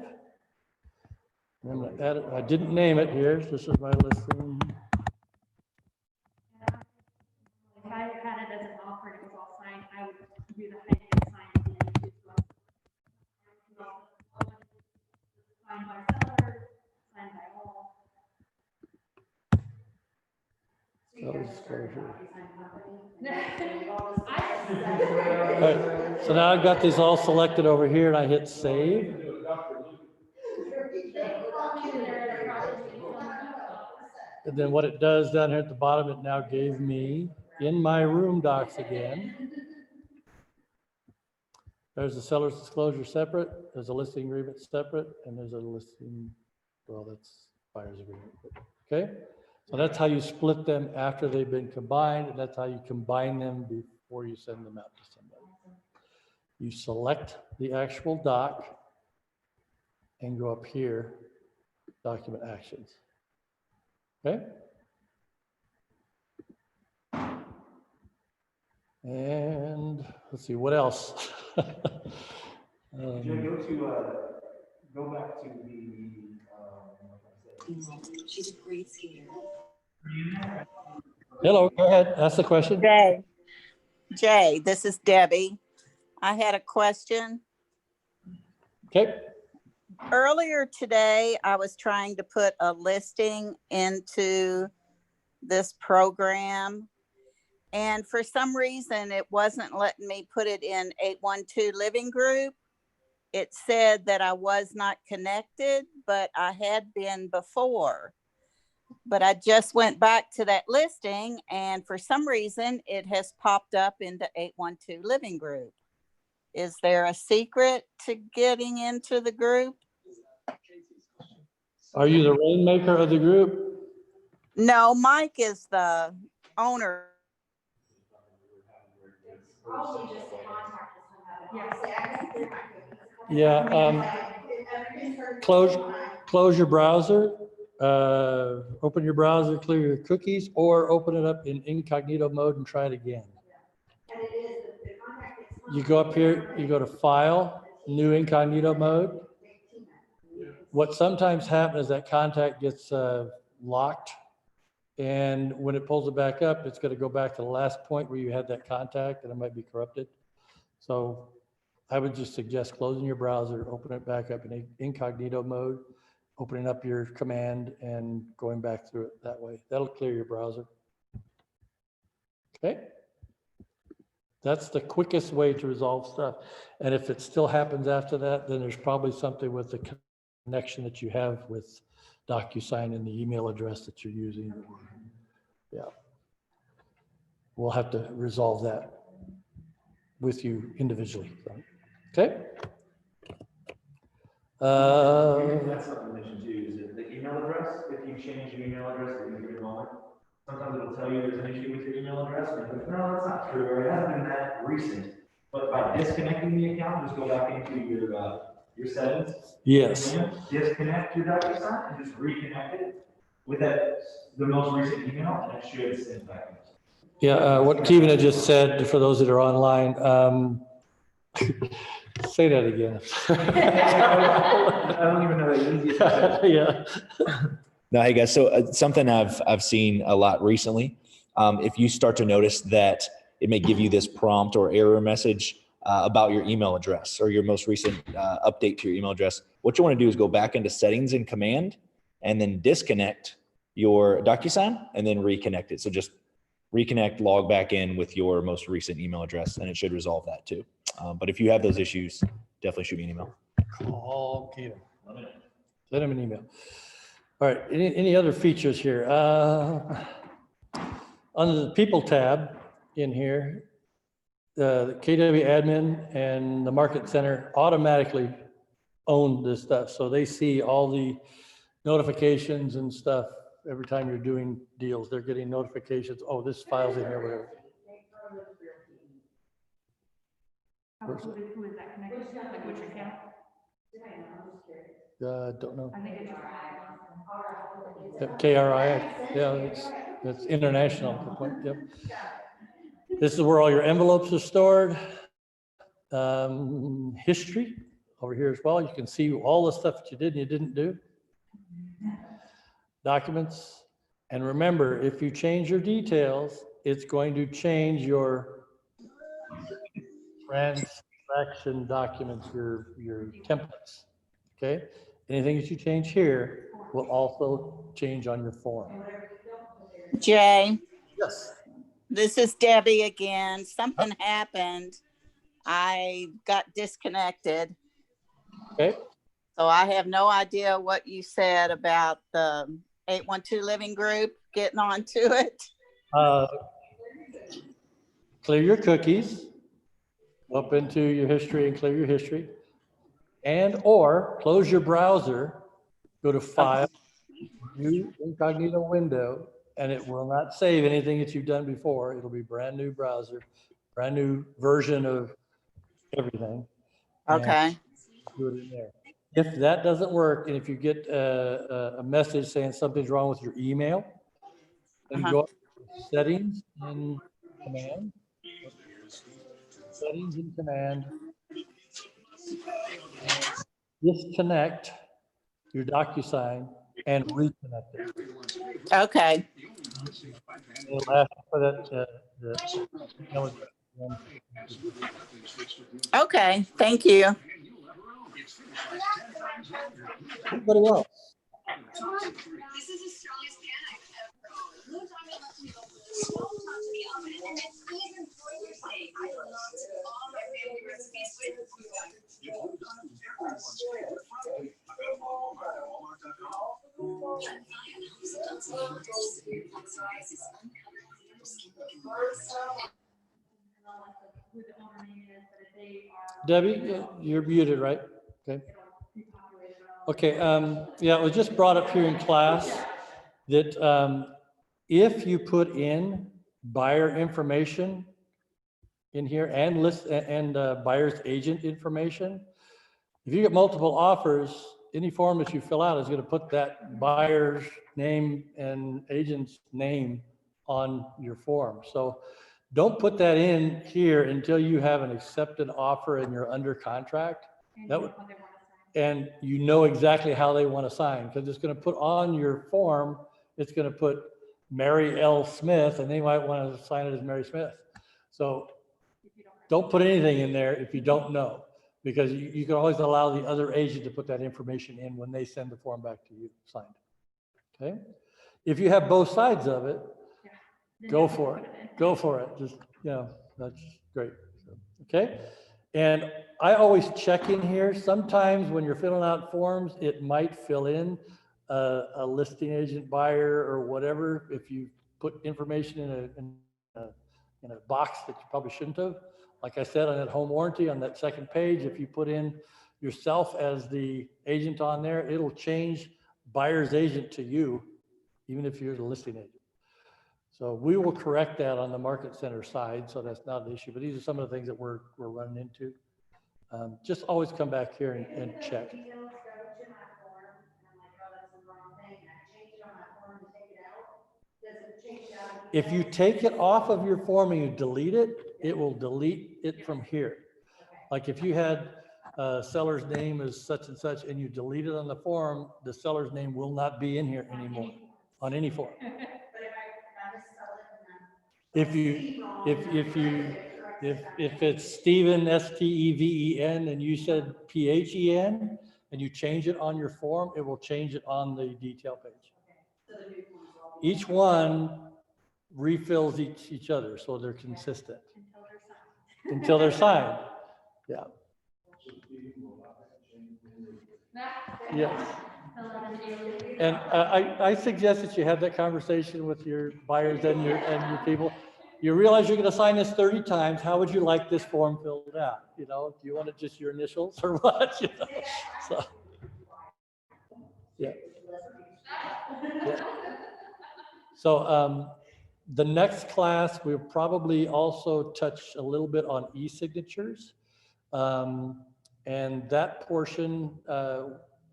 I'm going to add it. I didn't name it here. This is my listing. If I had it as an offer and it was all signed, I would do the hyphen sign at the end. Signed by seller, signed by all. Self-disclosure. All right, so now I've got these all selected over here and I hit save. And then what it does down here at the bottom, it now gave me in my room docs again. There's a seller's disclosure separate, there's a listing agreement separate, and there's a listing, well, that's buyer's agreement. Okay, so that's how you split them after they've been combined, and that's how you combine them before you send them out to somebody. You select the actual doc and go up here, document actions. Okay. And let's see, what else? Go back to the, She's a great skater. Hello, go ahead, ask the question. Jay, this is Debbie. I had a question. Okay, Earlier today, I was trying to put a listing into this program. And for some reason, it wasn't letting me put it in 812 Living Group. It said that I was not connected, but I had been before. But I just went back to that listing, and for some reason, it has popped up into 812 Living Group. Is there a secret to getting into the group? are you the rainmaker of the group? No, Mike is the owner. Probably just a contact with somebody. Say, I can clear my cookies. Yeah, close your browser, open your browser, clear your cookies, or open it up in incognito mode and try it again. And it is, the contact gets you go up here, you go to File, New Incognito Mode. What sometimes happens is that contact gets locked. And when it pulls it back up, it's going to go back to the last point where you had that contact, and it might be corrupted. So I would just suggest closing your browser, open it back up in incognito mode, opening up your command and going back through it that way. That'll clear your browser. Okay. That's the quickest way to resolve stuff. And if it still happens after that, then there's probably something with the connection that you have with DocuSign and the email address that you're using. Yeah. We'll have to resolve that with you individually. Okay. That's something to mention too, is that the email address, if you change your email address at any given moment, sometimes it'll tell you there's an issue with your email address, and you're like, no, that's not true, or it hasn't been that recent. But by disconnecting the account, just go back into your settings. Yes. And disconnect your DocuSign and just reconnect it with the most recent email, and it should send back. Yeah, what Keevan had just said, for those that are online, say that again. I don't even know the easiest to say. Yeah. No, hey guys. So something I've seen a lot recently. If you start to notice that it may give you this prompt or error message about your email address or your most recent update to your email address, what you want to do is go back into settings and command, and then disconnect your DocuSign and then reconnect it. So just reconnect, log back in with your most recent email address, and it should resolve that too. But if you have those issues, definitely shoot me an email. Call Keevan. Send him an email. All right, any other features here? Under the People tab in here, the KW admin and the Market Center automatically own this stuff. So they see all the notifications and stuff every time you're doing deals. They're getting notifications. Oh, this file's in here, whatever. Who is that connected to? Like which account? Don't know. I think it's KRI, yeah, it's international. Yep. This is where all your envelopes are stored. History over here as well. You can see all the stuff that you did and you didn't do. Documents. And remember, if you change your details, it's going to change your transaction documents, your templates. Okay. Anything that you change here will also change on your form. Jay, Yes. this is Debbie again. Something happened. I got disconnected. Okay. So I have no idea what you said about the 812 Living Group getting onto it. Clear your cookies, up into your history and clear your history, and or close your browser, go to File, New Incognito Window, and it will not save anything that you've done before. It'll be brand new browser, brand new version of everything. Okay. Do it in there. If that doesn't work, and if you get a message saying something's wrong with your email, then go up to settings and command. Settings and command. Disconnect your DocuSign and reconnect it. Okay. It'll ask for that. Okay. Thank you. Anybody else? This is Australia's panic. No time to let me go. Don't talk to the oven, and it's even for your sake. I will not do all my family recipes with food. Debbie, you're muted, right? Okay. Okay. Yeah, it was just brought up here in class that if you put in buyer information in here and list and buyer's agent information, if you get multiple offers, any form that you fill out is going to put that buyer's name and agent's name on your form. So Don't put that in here until you have an accepted offer and you're under contract. That would, and you know exactly how they want to sign, because it's going to put on your form, it's going to put Mary L. Smith, and they might want to sign it as Mary Smith. So don't put anything in there if you don't know, because you can always allow the other agent to put that information in when they send the form back to you signed. Okay? If you have both sides of it, go for it. Go for it. Just, you know, that's great. Okay? And I always check in here. Sometimes when you're filling out forms, it might fill in a listing agent, buyer, or whatever. If you put information in a box that you probably shouldn't have. Like I said, on that home warranty, on that second page, if you put in yourself as the agent on there, it'll change buyer's agent to you, even if you're the listing agent. So we will correct that on the market center side, so that's not an issue. But these are some of the things that we're running into. Just always come back here and check. If you take it off of your form and you delete it, it will delete it from here. Like if you had a seller's name is such and such and you delete it on the form, the seller's name will not be in here anymore on any form. If it's Steven, Steven, and you said Phen, and you change it on your form, it will change it on the detail page. Each one refills each other, so they're consistent. Until they're signed. Yeah. Yes. And I suggest that you have that conversation with your buyers and your people. You realize you're going to sign this 30 times. How would you like this form filled out? You know, do you want it just your initials or what? You know? So, yeah. Yeah. So the next class, we'll probably also touch a little bit on eSignatures. And that portion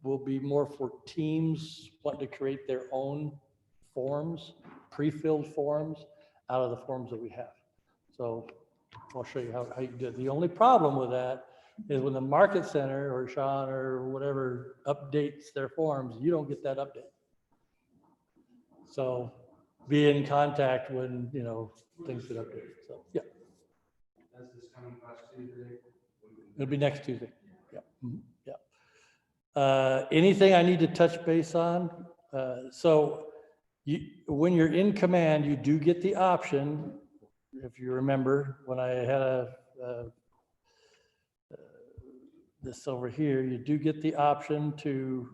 will be more for teams wanting to create their own forms, pre-filled forms out of the forms that we have. So I'll show you how you do it. The only problem with that is when the market center or Sean or whatever updates their forms, you don't get that update. So be in contact when, you know, things get updated. So, yeah. That's this coming class Tuesday. It'll be next Tuesday. Yeah. Mhm. Yeah. Anything I need to touch base on? So when you're in command, you do get the option. If you remember, when I had this over here, you do get the option to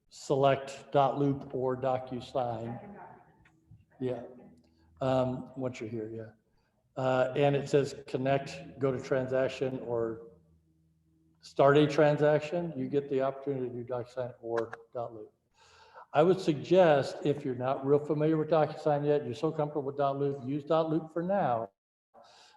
select .loop or DocuSign. Yeah. Once you're here, yeah. And it says connect, go to transaction, or start a transaction. You get the opportunity to do DocuSign or .loop. I would suggest, if you're not real familiar with DocuSign yet, you're so comfortable with .loop, use .loop for now.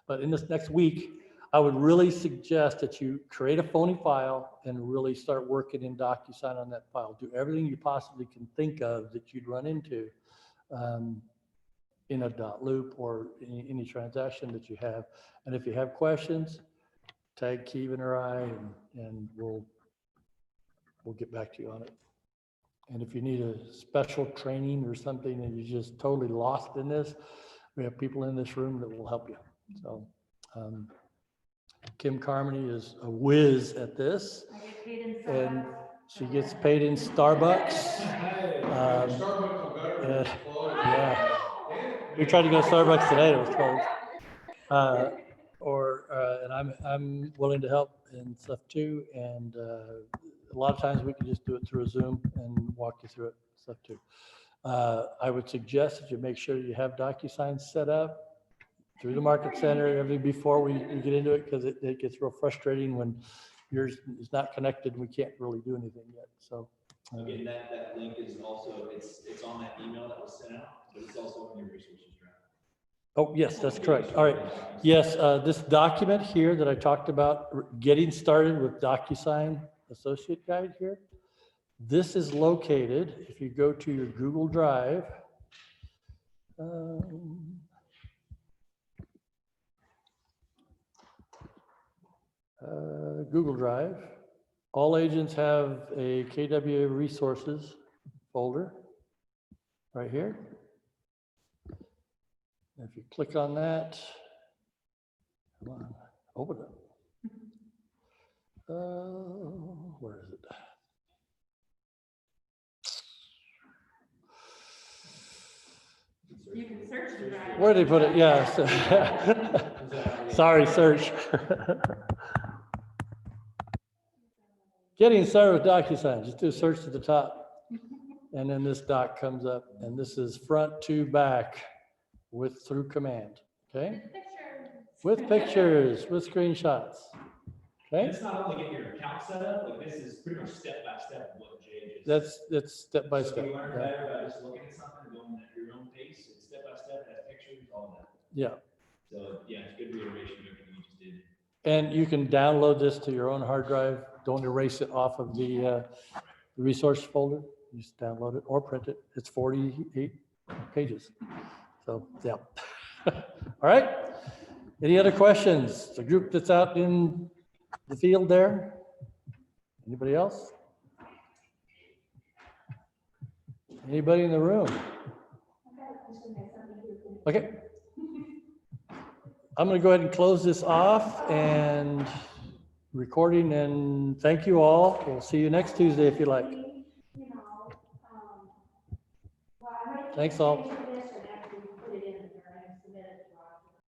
But in this next week, I would really suggest that you create a phony file and really start working in DocuSign on that file. Do everything you possibly can think of that you'd run into in a .loop or any transaction that you have. And if you have questions, tag Keevan or I, and we'll get back to you on it. And if you need a special training or something and you're just totally lost in this, we have people in this room that will help you. So Kim Carmody is a whiz at this, and she gets paid in Starbucks. Yeah, we tried to go to Starbucks today, it was closed. And I'm willing to help and stuff too. And a lot of times we can just do it through a Zoom and walk you through it stuff too. I would suggest that you make sure you have DocuSign set up through the market center everything before we get into it, because it gets real frustrating when yours is not connected and we can't really do anything yet. So again, that link is also it's on that email that was sent out, but it's also in your resources draft. Oh, yes, that's correct. All right. Yes, this document here that I talked about, getting started with DocuSign Associate Guide here, this is located, if you go to your Google Drive, Google Drive. All agents have a KWA resources folder right here. If you click on that, come on, open it. Where is it? You can search the drive. Where did they put it? Yes. Sorry, search. Getting started with DocuSign. Just do a search to the top. And then this doc comes up, and this is front to back through command. Okay? With pictures, with screenshots. And Okay? it's not only getting your account set up, like this is pretty much step by step what Jay just. That's step by So step. you learn Yeah. better by just looking at something, going at your own pace, and step by step, has pictures, all that. Yeah. So, yeah, it's good reiteration of everything you just did. And you can download this to your own hard drive. Don't erase it off of the resource folder. You just download it or print it. It's 48 pages. So, yeah. All right. Any other questions? The group that's out in the field there? Anybody else? Anybody in the room? Okay. I'm going to go ahead and close this off and recording, and thank you all. We'll see you next Tuesday if you like. Thanks all.